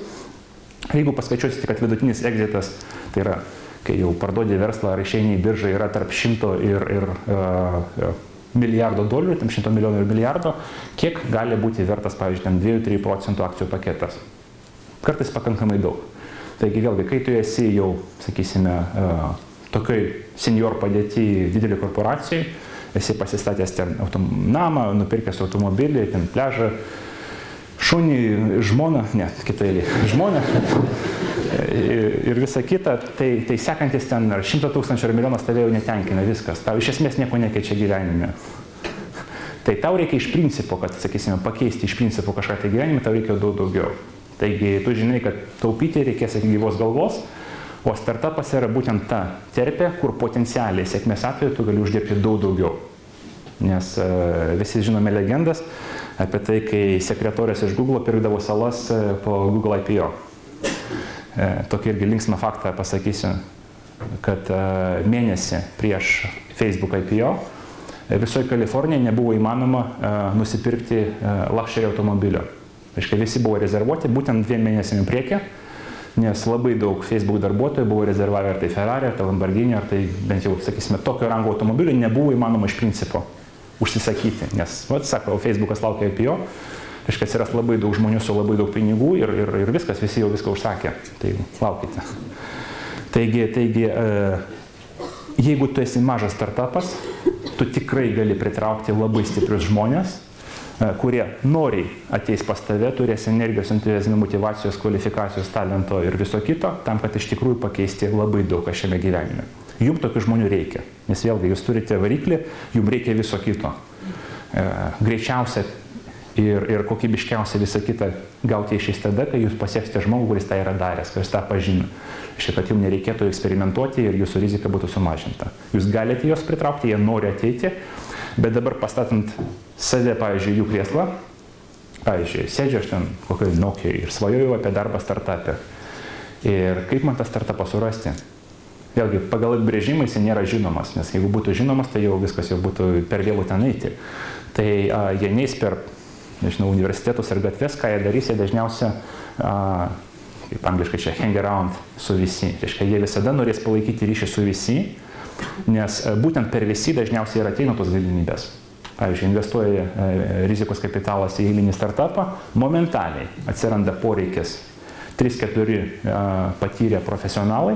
Jeigu paskaičiuosite, kad vidutinis exitas, tai yra, kai jau parduodi verslą ar išeini į biržą, yra tarp 100 ir milijardo dolerių, tam 100 milijonų ir milijardo, kiek gali būti vertas, pavyzdžiui, 2–3% akcijų paketas. Kartais pakankamai daug. Taigi vėlgi, kai tu esi jau, sakysime, tokioj senior padėti didelį korporacijai, esi pasistatęs ten namą, nupirkęs automobilį, ten pležą, šunį, žmoną, ne, kitą eilį, žmoną ir visa kita, tai sekantis ten 100 000 ar milijonas tave jau netenkina, viskas, tau iš esmės nieko nekeičia gyvenime. Tai tau reikia iš principo, kad, sakysime, pakeisti iš principo kažką tai gyvenime, tau reikia daug daugiau. Taigi tu žinai, kad taupyti reikės iki gyvos galvos, o startupas yra būtent ta terpė, kur potencialiai sėkmės atveju tu gali uždirbti daug daugiau. Nes visi žinome legendas apie tai, kai sekretorės iš Google pirkdavo salas po Google IPO. Tokį irgi linksmą faktą pasakysiu, kad mėnesį prieš Facebook IPO visoje Kalifornijoje nebuvo įmanoma nusipirkti luxury automobilio. Reiškia, visi buvo rezervuoti būtent 2 mėnesiam priekį, nes labai daug Facebook darbuotojų buvo rezervavę ar tai Ferrari, ar tai Lamborghini, ar tai bent jau, sakysime, tokio rango automobilio nebuvo įmanoma iš principo užsisakyti, nes, sako, Facebookas laukia IPO, reiškia, atsiras labai daug žmonių su labai daug pinigų ir viskas, visi jau viską užsakė, tai laukite. Taigi, jeigu tu esi mažas startupas, tu tikrai gali pritraukti labai stiprius žmonės, kurie noriai ateis pas tave, turės energijos, entuziazmo, motyvacijos, kvalifikacijos, talento ir viso kito, tam, kad iš tikrųjų pakeisti labai daug šiame gyvenime. Jums tokių žmonių reikia, nes vėlgi jūs turite variklį, jums reikia viso kito. Greičiausia ir kokybiškiausia visą kitą gauti išeis tada, kai jūs pasieksite žmogų, kuris tai yra daręs, kuris tą pažino. Štai, kad jums nereikėtų eksperimentuoti ir jūsų rizika būtų sumažinta. Jūs galite juos pritraukti, jie nori ateiti, bet dabar pastatant save, pavyzdžiui, jų krėslą, pavyzdžiui, sėdžiu aš ten kokioj Nokijoje ir svajoju apie darbą startupę. Ir kaip man tą startupą surasti? Vėlgi, pagal apibrėžimą jis nėra žinomas, nes jeigu būtų žinomas, tai jau viskas jau būtų per vėlų ten eiti. Tai jie neis per, nežinau, universitetus ar gatves, ką jie darys, jie dažniausia, kaip angliškai čia, hang around su VC. Reiškia, jie visada norės palaikyti ryšį su VC, nes būtent per VC dažniausiai ir ateina tos galimybės. Pavyzdžiui, investuoja rizikos kapitalas į eilinį startupą, momentaliai atsiranda poreikis 3–4 patyrę profesionalai.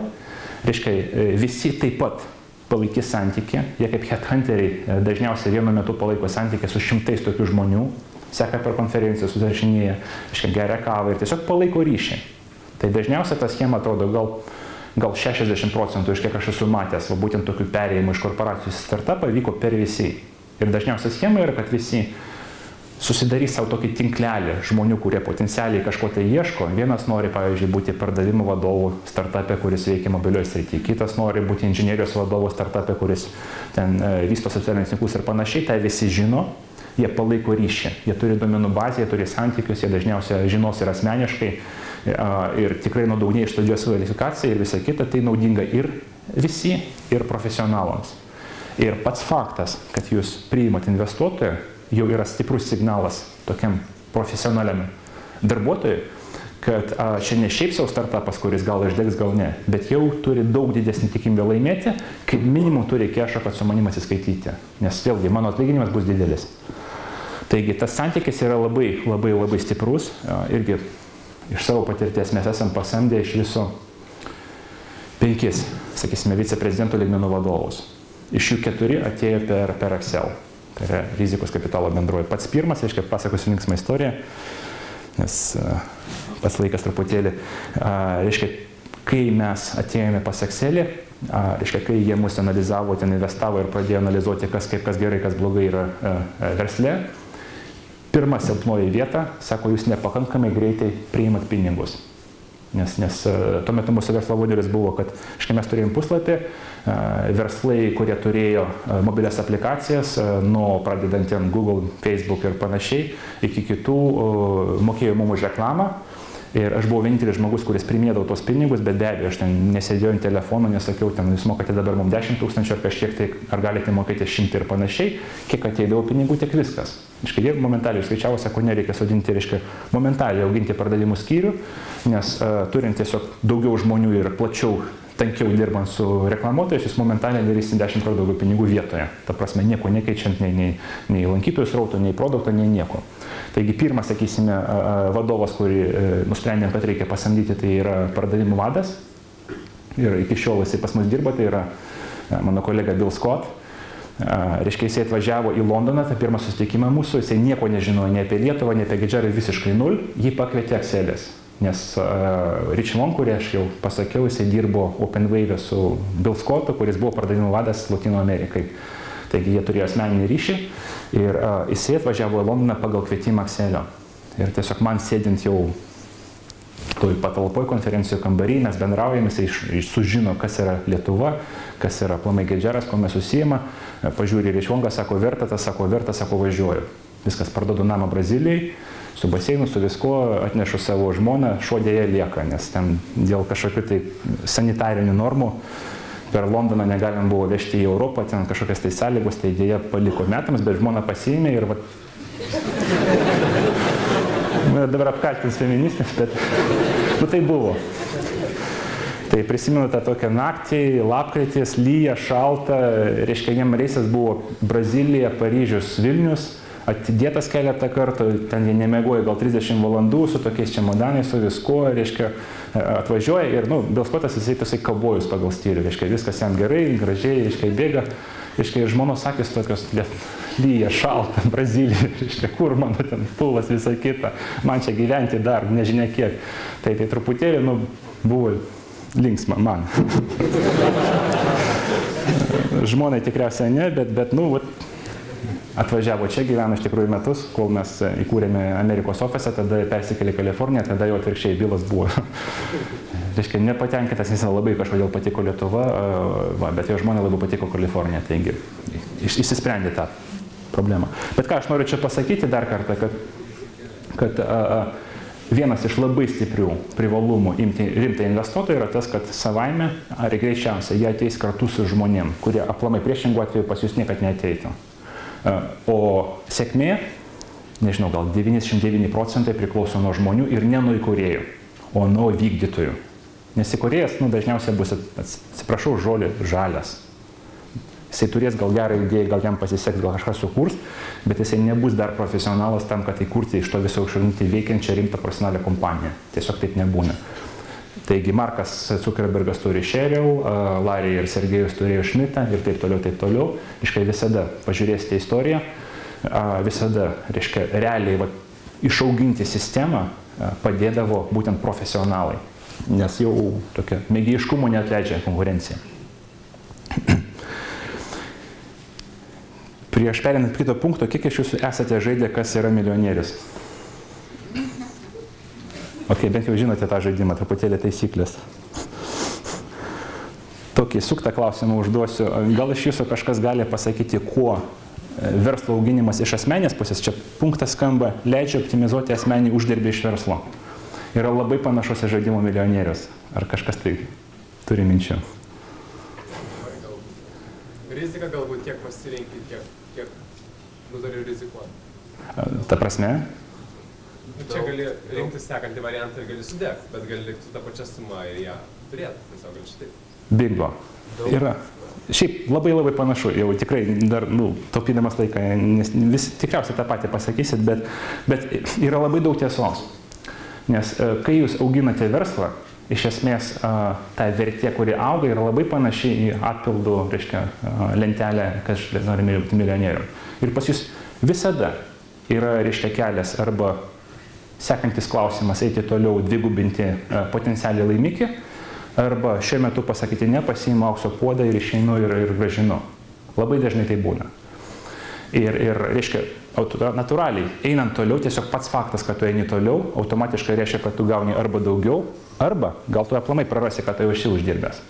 Reiškia, visi taip pat palaikys santykį, jie kaip headhunteriai dažniausiai vienu metu palaiko santykį su 100 tokių žmonių, seka per konferenciją, susirašinėja, geria kavą ir tiesiog palaiko ryšį. Tai dažniausiai ta schema atrodo gal 60%, iš kiek aš esu matęs, va būtent tokių perėjimų iš korporacijų į startupą vyko per VC. Ir dažniausia schema yra, kad visi susidarys savo tokį tinklelį žmonių, kurie potencialiai kažko tai ieško. Vienas nori, pavyzdžiui, būti pardavimo vadovu startupė, kuris veikia mobilioje srityje. Kitas nori būti inžinierijos vadovu startupė, kuris ten vysto socialinius tinklus ir panašiai. Tai visi žino, jie palaiko ryšį. Jie turi duomenų bazę, jie turi santykius, jie dažniausiai žinos ir asmeniškai. Ir tikrai nuodugniai išstudijuos kvalifikaciją ir visą kitą. Tai naudinga ir visi, ir profesionalams. Ir pats faktas, kad jūs priimat investuotoją, jau yra stiprus signalas tokiam profesionaliam darbuotojui, kad čia ne šiaip savo startupas, kuris gal išdegs, gal ne, bet jau turi daug didesnį tikimybę laimėti, kaip minimum turi kešą, kad su manim atsiskaityti. Nes vėlgi, mano atlyginimas bus didelis. Taigi tas santykis yra labai stiprus. Irgi iš savo patirties mes esam pasamdę iš viso 5, sakysime, viceprezidentų lygmenų vadovus. Iš jų 4 atėjo per Excel. Tai yra rizikos kapitalo bendroji. Pats pirmas, reiškia, pasakosiu linksmą istoriją, nes pats laikas truputėlį. Reiškia, kai mes atėjome pas Excelį, reiškia, kai jie mus analizavo, ten investavo ir pradėjo analizuoti, kas gerai, kas blogai yra versle, pirma silpnoji vieta, sako, jūs nepakankamai greitai priimat pinigus. Nes tuo metu mūsų verslo modelis buvo, kad mes turėjom puslapį, verslai, kurie turėjo mobilias aplikacijas, nuo pradedant Google, Facebook ir panašiai, iki kitų mokėjo mums už reklamą. Ir aš buvau vienintelis žmogus, kuris primėdavo tos pinigus, bet be abejo, aš ten nesėdėjau ant telefono, nesakiau, ten jūs mokate dabar mums 10 000 ar kažkiek, tai ar galite mokėti 100 ir panašiai, kiek ateidavo pinigų, tiek viskas. Jie momentaliai skaičiavo, sako, nereikia sodinti, reiškia, momentaliai auginti pardavimų skyrių, nes turint tiesiog daugiau žmonių ir plačiau, tankiau dirbant su reklamuotojais, jūs momentaliai darysit 10 kartų daugiau pinigų vietoje. Ta prasme, nieko nekeičiant nei lankytojų srauto, nei produkto, nei nieko. Taigi pirmas, sakysime, vadovas, kurį nusprendėm, kad reikia pasamdyti, tai yra pardavimų vadas. Ir iki šiol jisai pas mus dirba, tai yra mano kolega Bill Scott. Reiškia, jisai atvažiavo į Londoną, tai pirmą susitikimą mūsų, jisai nieko nežinojo nei apie Lietuvą, nei apie Gedžerą, visiškai 0, jį pakvietė Excelis. Nes Rich Long, kurį aš jau pasakiau, jisai dirbo OpenWave su Bill Scottu, kuris buvo pardavimų vadas Latino Amerikai. Taigi jie turėjo asmeninį ryšį ir jisai atvažiavo į Londoną pagal kvietimą Excelio. Ir tiesiog man sėdint jau toj patalpoj konferencijų kambarį, mes bendraujame, jisai sužino, kas yra Lietuva, kas yra aplamai Gedžeras, ko mes užsiima, pažiūri Rich Longą, sako verta, sako važiuoju. Viskas, parduodu namą Brazilijai, su baseinu, su visko, atnešu savo žmoną, šuo dėja lieka, nes ten dėl kažkokių tai sanitarinių normų per Londoną negalim buvo vežti į Europą, ten kažkokias tai sąlygos, tai dėja paliko metams, bet žmona pasiėmė ir va... Dabar apkaltins feministės, bet tai buvo. Tai prisimenu tą tokią naktį, lapkritis, lyja, šalta, reiškia, jiem reisas buvo Brazilija, Paryžius, Vilnius, atidėtas keletą kartų, ten jie nemiegojo gal 30 valandų su tokiais čemodanais, su viskuo, reiškia, atvažiuoja ir, Bill Scottas jisai tasai kaubojus pagal stilių, reiškia, viskas jam gerai, gražiai, reiškia, bėga, reiškia, ir žmonos sakės tokios, lyja, šalta, Brazilija, reiškia, kur mano ten pulvas, visa kita, man čia gyventi dar, nežinia kiek. Tai truputėlį, buvo linksma man. Žmonai tikriausiai ne, bet atvažiavo čia, gyveno iš tikrųjų metus, kol mes įkūrėme Amerikos ofisą, tada persikėlė į Kaliforniją, tada jau atvirkščiai Bilas buvo. Reiškia, nepatenkintas, nes labai kažkodėl patiko Lietuva, bet jo žmonai labai patiko Kalifornija, taigi išsisprendė tą problemą. Bet ką aš noriu čia pasakyti dar kartą, kad vienas iš labai stiprių privalumų imti rimtą investuotoją yra tas, kad savaime, ar greičiausiai, jie ateis kartu su žmonėm, kurie aplamai priešingų atveju pas jūs niekad neateitų. O sėkmė, nežinau, gal 99% priklauso nuo žmonių ir ne nuo įkūrėjų, o nuo vykdytojų. Nes įkūrėjas, dažniausiai bus, atsiprašau, žalias. Jisai turės gal gerą idėją, gal jam pasiseks, gal kažką sukurs, bet jisai nebus dar profesionalas tam, kad įkurti iš to viso išradinti veikiančią rimtą profesionalią kompaniją. Tiesiog taip nebūna. Taigi Markas Zuckerbergas turi Sheryl, Larry ir Sergejus turėjo Schmidtą ir taip toliau. Reiškia, visada pažiūrėsite istoriją, visada, reiškia, realiai išauginti sistemą padėdavo būtent profesionalai, nes jau tokia mėgėjiškumo neatleidžia konkurencija. Prieš perinant prie kito punkto, kiek iš jūsų esate žaidę, kas yra milijonierius? Ok, bent jau žinote tą žaidimą, truputėlį taisyklės. Tokį suktą klausimą užduosiu. Gal iš jūsų kažkas gali pasakyti, kuo verslo auginimas iš asmenės pusės, čia punktas skamba, leidžia optimizuoti asmenį uždirbį iš verslo. Yra labai panašus į žaidimo milijonierius. Ar kažkas tai turi minčių? Rizika galbūt tiek pasirinkti, kiek nutari rizikuoti. Ta prasme? Čia gali rinktis sekantį variantą ir gali sudėti, bet gali likti su tą pačią sumą ir ją turėti, tiesiog gali šitaip. Bingo. Yra. Šiaip labai panašu, jau tikrai dar, taupydamas laiką, nes vis tikriausiai tą patį pasakysit, bet yra labai daug tiesos. Nes kai jūs auginate verslą, iš esmės ta vertė, kuri auga, yra labai panaši į atpildų, reiškia, lentelę, kas nori būti milijonierium. Ir pas jūs visada yra, reiškia, kelias arba sekantis klausimas eiti toliau dvigubinti potencialiai laimikį, arba šiuo metu pasakyti ne, pasiimu aukso puodą ir išeinu ir grąžinu. Labai dažnai tai būna. Ir reiškia, natūraliai, einant toliau, tiesiog pats faktas, kad tu eini toliau, automatiškai reiškia, kad tu gauni arba daugiau, arba gal tu aplamai prarasi, kad tu jau esi uždirbęs.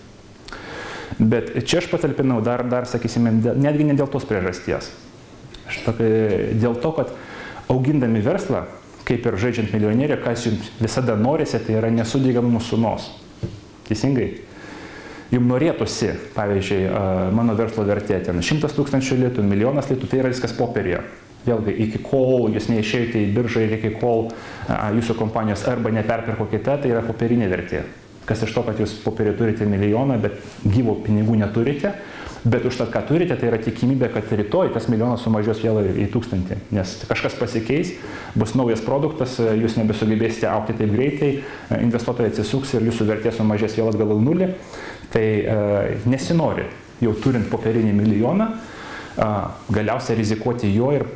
Bet čia aš patalpinau dar sakysime, netgi ne dėl tos priežasties. Dėl to, kad augindami verslą, kaip ir žaidžiant milijonierį, kas jums visada norisi, tai yra nesudėgamų sumos. Teisingai? Jums norėtųsi, pavyzdžiui, mano verslo vertė ten 100 000 litų, 1 000 000 litų, tai yra viskas popierėje. Vėlgi, iki kol jūs neišėjote į biržą ir iki kol jūsų kompanijos arba neperpirko kita, tai yra popierinė vertė. Kas iš to, kad jūs popierį turite 1 000 000, bet gyvo pinigų neturite, bet už tą, ką turite, tai yra tikimybė, kad rytoj tas 1 000 000 sumažės vėl į 1000, nes kažkas pasikeis, bus naujas produktas, jūs nebesugebėsite augti taip greitai, investuotojai atsisuks ir jūsų vertė sumažės vėl atgal į nulį. Tai nesinori, jau turint popierinį 1 000 000, galiausiai rizikuoti jo ir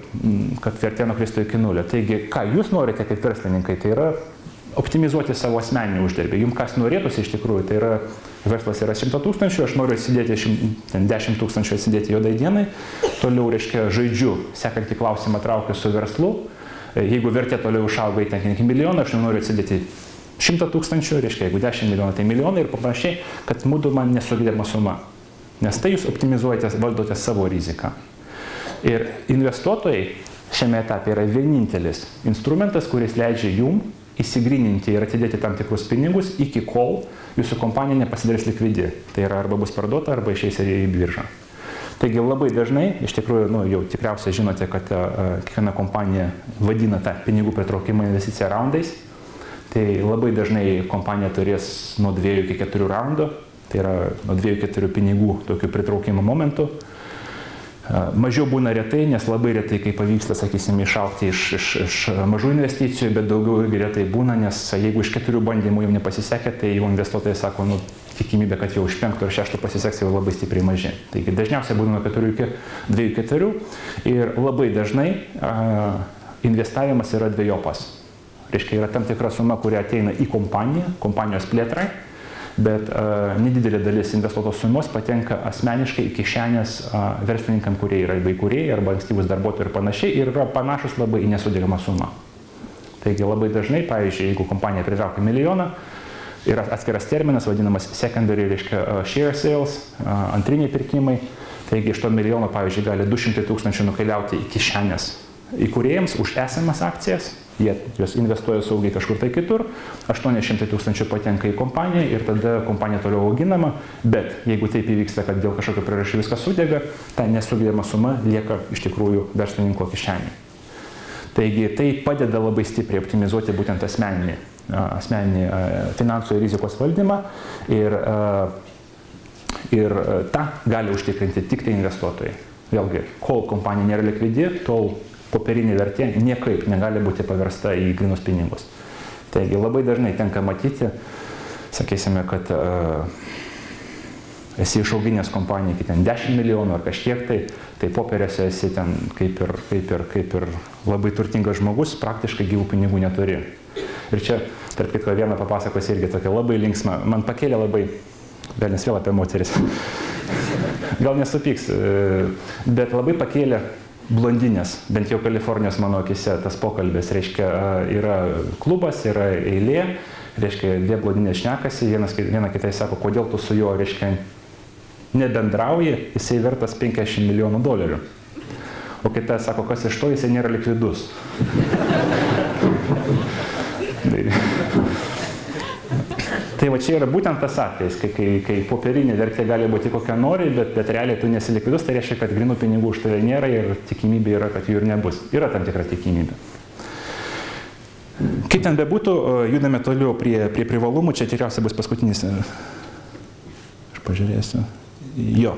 kad vertė nukristų iki nulio. Taigi, ką jūs norite kaip verslininkai, tai yra optimizuoti savo asmeninį uždarbį. Jums kas norėtųsi iš tikrųjų, tai yra verslas yra 100 000, aš noriu atsidėti 10 000 atsidėti juodai dienai, toliau, reiškia, žaidžiu, sekantį klausimą traukiu su verslu, jeigu vertė toliau išauga į 1 000 000, aš noriu atsidėti 100 000, reiškia, jeigu 10 milijonų, tai milijonai ir panašiai, kad mūdu man nesugedama suma. Nes tai jūs optimizuojate, valdote savo riziką. Ir investuotojai šiame etape yra vienintelis instrumentas, kuris leidžia jum įsigryninti ir atidėti tam tikrus pinigus, iki kol jūsų kompanija nepasidarys likvidi. Tai yra arba bus parduota, arba išeis į biržą. Taigi labai dažnai, iš tikrųjų, jau tikriausiai žinote, kad kiekviena kompanija vadina tą pinigų pritraukimą investiciją raundais. Tai labai dažnai kompanija turės nuo 2 iki 4 raundų, tai yra nuo 2 iki 4 pinigų tokių pritraukimo momentų. Mažiau būna retai, nes labai retai, kai pavyksta, sakysime, išaugti iš mažų investicijų, bet daugiau irgi retai būna, nes jeigu iš 4 bandymų jau nepasisekė, tai jau investuotojai sako, tikimybė, kad jau iš 5 ir 6 pasiseks, jau labai stipriai maži. Taigi dažniausiai būna nuo 4 iki 2-4 ir labai dažnai investavimas yra dvejopas. Reiškia, yra tam tikra suma, kuri ateina į kompaniją, kompanijos plėtrai, bet nedidelė dalis investuotos sumos patenka asmeniškai į kišenės verslininkam, kurie yra įkūrėjai arba ankstyvus darbuotojai ir panašiai, ir yra panašus labai į nesudėgamą sumą. Taigi labai dažnai, pavyzdžiui, jeigu kompanija pritraukia 1 000 000, yra atskiras terminas, vadinamas secondary, reiškia share sales, antriniai pirkimai. Taigi iš to 1 000 000, pavyzdžiui, gali 200 000 nukeliauti į kišenės įkūrėjams už esamas akcijas, jie juos investuoja saugiai kažkur tai kitur, 800 000 patenka į kompaniją ir tada kompanija toliau auginama, bet jeigu taip įvyksta, kad dėl kažkokio priežasčių viskas sudega, ta nesugedama suma lieka iš tikrųjų verslininko kišenėje. Taigi tai padeda labai stipriai optimizuoti būtent asmeninį finansų ir rizikos valdymą ir tą gali užtikrinti tik tai investuotojai. Vėlgi, kol kompanija nėra likvidi, tol popierinė vertė niekaip negali būti paversta į grynus pinigus. Taigi labai dažnai tenka matyti, sakysime, kad esi išauginęs kompaniją iki 10 milijonų ar kažkiek tai popieriuose esi ten kaip ir labai turtingas žmogus, praktiškai gyvų pinigų neturi. Ir čia, tarp kitko, vieną papasakosiu irgi tokia labai linksma, man pakėlė labai, velnias vėl apie moteris, gal nesupyks, bet labai pakėlė blondinės, bent jau Kalifornijos mano akise tas pokalbis, reiškia, yra klubas, yra eilė, reiškia, 2 blondinės šnekasi, viena kitai sako, kodėl tu su juo, reiškia, nebendrauji, jisai vertas $50 milijonų. O kita sako, kas iš to, jisai nėra likvidus. Tai va čia yra būtent tas atvejis, kai popierinė vertė gali būti kokia nori, bet realiai tu nesi likvidus, tai reiškia, kad grynų pinigų už tave nėra ir tikimybė yra, kad jų ir nebus. Yra tam tikra tikimybė. Kaip ten bebūtų, judame toliau prie privalumų, čia tikriausiai bus paskutinis. Aš pažiūrėsiu. Jo.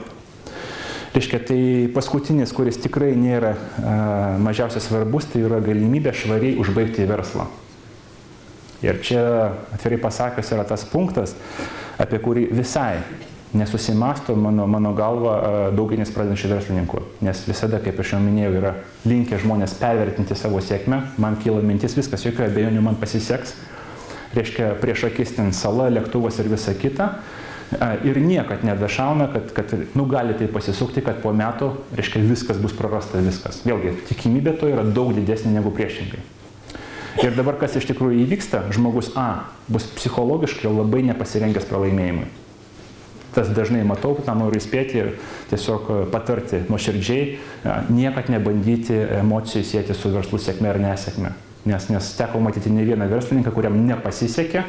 Reiškia, tai paskutinis, kuris tikrai nėra mažiausiai svarbus, tai yra galimybė švariai užbaigti verslą. Ir čia, atvirai pasakius, yra tas punktas, apie kurį visai nesusimasto mano galva daugelis pradedančių verslininkų. Nes visada, kaip aš jau minėjau, yra linkę žmonės pervertinti savo sėkmę. Man kyla mintis, viskas, jokių abejonių man pasiseks. Reiškia, prieš akis ten sala, lėktuvas ir visa kita. Ir niekad nedašauna, kad gali tai pasisukti, kad po metų, reiškia, viskas bus prarasta, viskas. Vėlgi, tikimybė to yra daug didesnė negu priešingai. Ir dabar, kas iš tikrųjų įvyksta, žmogus bus psichologiškai labai nepasirengęs pralaimėjimui. Tas dažnai matau, tam noriu įspėti ir tiesiog patarti nuoširdžiai, niekad nebandyti emocijų sieti su verslu sėkme ar nesėkme. Nes teko matyti ne vieną verslininką, kuriam nepasisekė.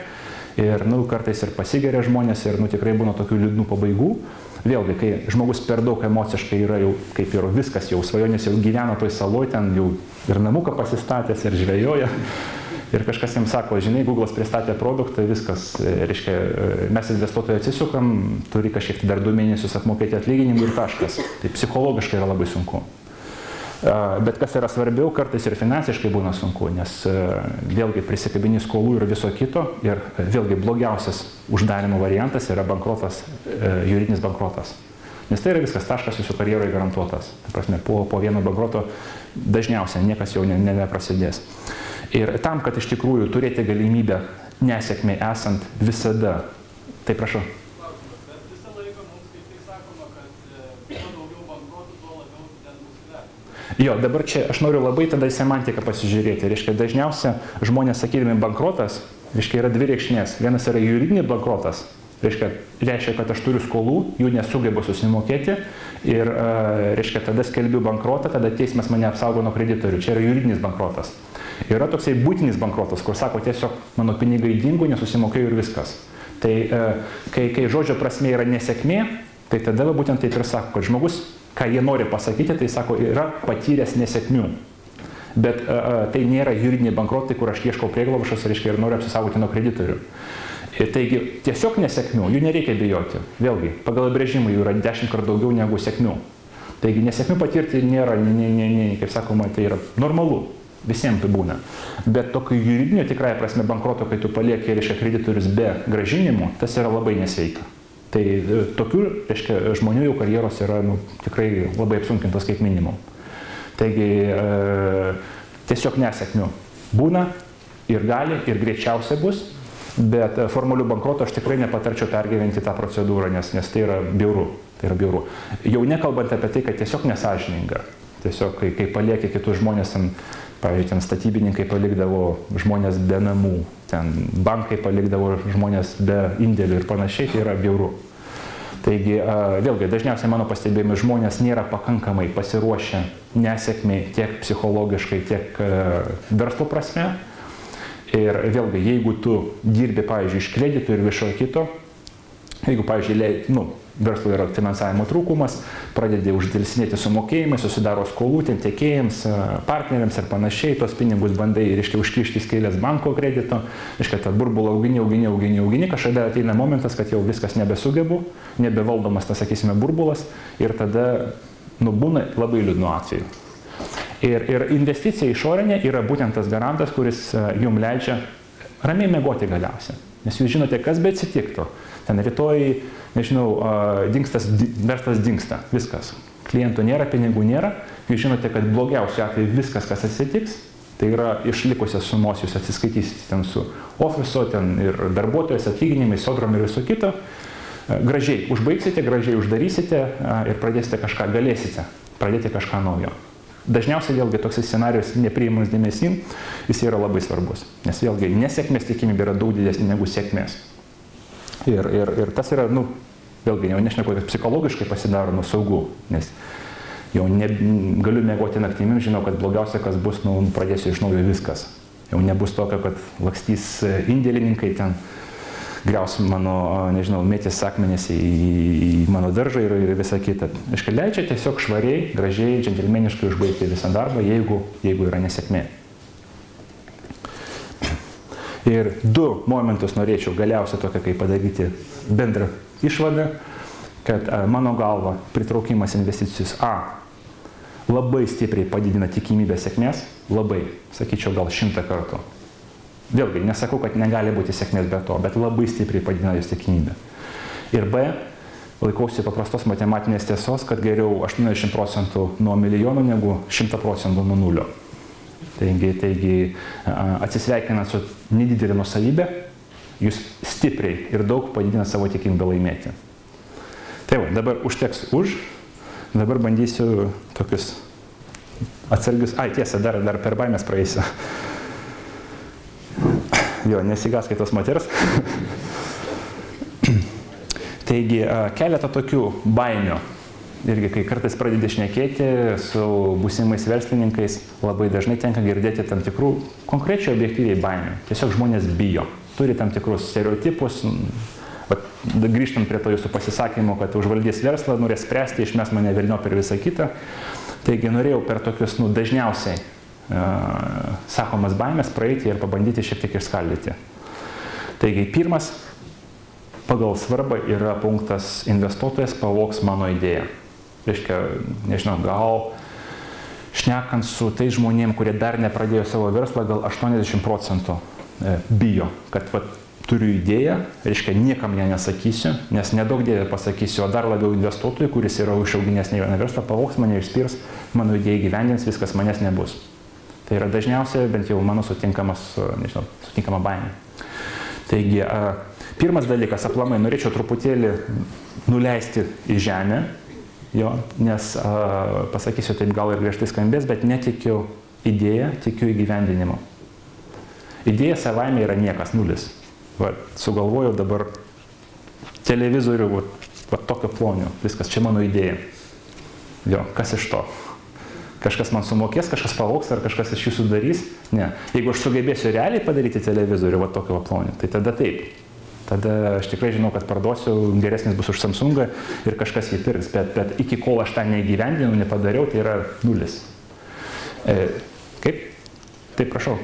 Ir kartais ir pasigeria žmonės ir tikrai būna tokių liūdnų pabaigų. Vėlgi, kai žmogus per daug emociškai yra jau, kaip ir viskas, jau svajonės, jau gyvena toj saloj, ten jau ir namuką pasistatęs, ir žvejoja. Ir kažkas jam sako, žinai, Google'as pristatė produktą, viskas, reiškia, mes investuotojai atsisukam, turi kažkiek dar 2 mėnesius apmokėti atlyginimų ir taškas. Tai psichologiškai yra labai sunku. Bet kas yra svarbiau, kartais ir finansiškai būna sunku, nes vėlgi prisikabini skolų ir viso kito. Ir vėlgi blogiausias uždarimo variantas yra bankrotas, juridinis bankrotas. Nes tai yra viskas, taškas jūsų karjeroje garantuotas. Ta prasme, po vieno bankroto dažniausiai niekas jau neprasidės. Ir tam, kad iš tikrųjų turėti galimybę nesėkmei esant visada, tai prašau. Jo, dabar čia aš noriu labai tada į semantiką pasižiūrėti. Reiškia, dažniausia žmonės sakydami bankrotas, reiškia, yra 2 reikšmės. Vienas yra juridinis bankrotas. Reiškia, kad aš turiu skolų, jų nesugebu susimokėti ir, reiškia, tada skelbiu bankrotą, tada teismas mane apsaugo nuo kreditorių. Čia yra juridinis bankrotas. Yra toksai būtinis bankrotas, kur sako tiesiog mano pinigai dingo, nesusimokėjau ir viskas. Tai kai žodžio prasme yra nesėkmė, tai tada būtent taip ir sako, kad žmogus, ką jie nori pasakyti, tai sako, yra patyręs nesėkmių. Bet tai nėra juridiniai bankrotai, kur aš ieškau prieglobsčio, reiškia, ir noriu apsisaugoti nuo kreditorių. Taigi, tiesiog nesėkmių, jų nereikia bijoti. Vėlgi, pagal apibrėžimą jų yra 10 kartų daugiau negu sėkmių. Taigi, nesėkmių patirti nėra, kaip sakoma, tai yra normalu. Visiems tai būna. Bet tokio juridinio tikrąja prasme bankroto, kai tu palieki, reiškia, kreditorius be grąžinimų, tas yra labai nesveika. Tai tokių, reiškia, žmonių jau karjeros yra tikrai labai apsunkintos kaip minimum. Taigi, tiesiog nesėkmių būna ir gali, ir greičiausiai bus, bet formalių bankrotų aš tikrai nepatarčiau pergyventi tą procedūrą, nes tai yra bjauru. Tai yra bjauru. Jau nekalbant apie tai, kad tiesiog nesąžininga. Tiesiog, kai palieki kitus žmonės, pavyzdžiui, ten statybininkai palikdavo žmonės be namų, ten bankai palikdavo žmonės be indėlių ir panašiai, tai yra bjauru. Taigi, vėlgi, dažniausiai mano pastebėjimai žmonės nėra pakankamai pasiruošę nesėkmiai tiek psichologiškai, tiek verslo prasme. Ir vėlgi, jeigu tu dirbi, pavyzdžiui, iš kreditų ir viso kito, jeigu, pavyzdžiui, verslo yra finansavimo trūkumas, pradedi uždėlsinėti su mokėjimais, susidaro skolų ten tiekėjams, partneriams ir panašiai, tos pinigus bandai, reiškia, užkišti skėlės banko kredito, reiškia, tą burbulą augini, kažkada ateina momentas, kad jau viskas nebesugebu, nebevaldomas tas, sakysime, burbulas ir tada, būna labai liūdnų atvejų. Ir investicija išorinė yra būtent tas garantas, kuris jums leidžia ramiai miegoti galiausiai. Nes jūs žinote, kas be atsitiktų. Ten rytoj, nežinau, verslas dingsta, viskas. Klientų nėra, pinigų nėra. Jūs žinote, kad blogiausiu atveju viskas, kas atsitiks, tai yra išlikusias sumos jūs atsiskaitysite ten su ofiso, ten ir darbuotojas, atlyginimai, sodrom ir viso kito. Gražiai užbaigsite, gražiai uždarysite ir pradėsite kažką, galėsite pradėti kažką naujo. Dažniausiai vėlgi toks scenarijus nepriimamas dėmesin, jis yra labai svarbus. Nes vėlgi nesėkmės tikimybė yra daug didesnė negu sėkmės. Ir tas yra, vėlgi, jau nešneku, kad psichologiškai pasidaro saugu, nes jau galiu miegoti naktimis, žinau, kad blogiausia, kas bus, pradėsiu iš naujo viskas. Jau nebus tokio, kad lakstys indėlininkai ten, griaus mano, nežinau, mėtys akmenys į mano daržą ir visą kitą. Aišku, leidžia tiesiog švariai, gražiai, džentelmeniškai užbaigti visą darbą, jeigu yra nesėkmė. Ir 2 momentus norėčiau galiausiai tokia, kaip padaryti bendrą išvadą. kad mano galva pritraukimas investicijos labai stipriai padidina tikimybę sėkmės, labai, sakyčiau, gal 100 kartų. Vėlgi, nesakau, kad negali būti sėkmės be to, bet labai stipriai padidina jos tikimybę. Ir B, laikausi paprastos matematinės tiesos, kad geriau 80% nuo milijono negu 100% nuo nulio. Taigi atsisveikinant su nedidelė nuosavybė, jūs stipriai ir daug padidina savo tikimybę laimėti. Tai va, dabar užteks dabar bandysiu tokius atsargius, tiesa, dar per baimės praeisiu. Jo, nesigaskit tos moters. Taigi, keletą tokių baimių. Irgi, kai kartais pradedi šnekėti su būsimais verslininkais, labai dažnai tenka girdėti tam tikrų konkrečiai objektyviai baimių. Tiesiog žmonės bijo. Turi tam tikrus stereotipus. Grįžtant prie to jūsų pasisakymo, kad užvaldys verslą, norės spręsti, išmes mane velnio per visą kitą. Taigi norėjau per tokius dažniausiai sakomas baimės praeiti ir pabandyti šiek tiek išskaldyti. Taigi pirmas pagal svarbą yra punktas investuotojas pavogs mano idėją. Reiškia, nežinau, gal šnekant su tais žmonėm, kurie dar nepradėjo savo verslą, gal 80% bijo, kad turiu idėją, reiškia, niekam ją nesakysiu, nes nedaug dievė pasakysiu, o dar labiau investuotojui, kuris yra užauginęs ne vieną verslą, pavogs mane, išspirs, mano idėją gyvendins, viskas manęs nebus. Tai yra dažniausiai, bent jau mano sutinkama baimė. Taigi, pirmas dalykas, aplamai, norėčiau truputėlį nuleisti į žemę, nes pasakysiu taip gal ir griežtai skambės, bet netikiu idėją, tikiu įgyvendinimu. Idėja savaime yra niekas, nulis. Sugalvojau dabar televizorių, tokio plonio, viskas, čia mano idėja. Kas iš to? Kažkas man sumokės, kažkas pavogs, ar kažkas iš jūsų darys? Ne. Jeigu aš sugebėsiu realiai padaryti televizorių, tokio plonio, tai tada taip. Tada aš tikrai žinau, kad parduosiu, geresnis bus už Samsungą ir kažkas jį pirks, bet iki kol aš tą neįgyvendinu, nepadariau, tai yra nulis. Kaip? Taip, prašau.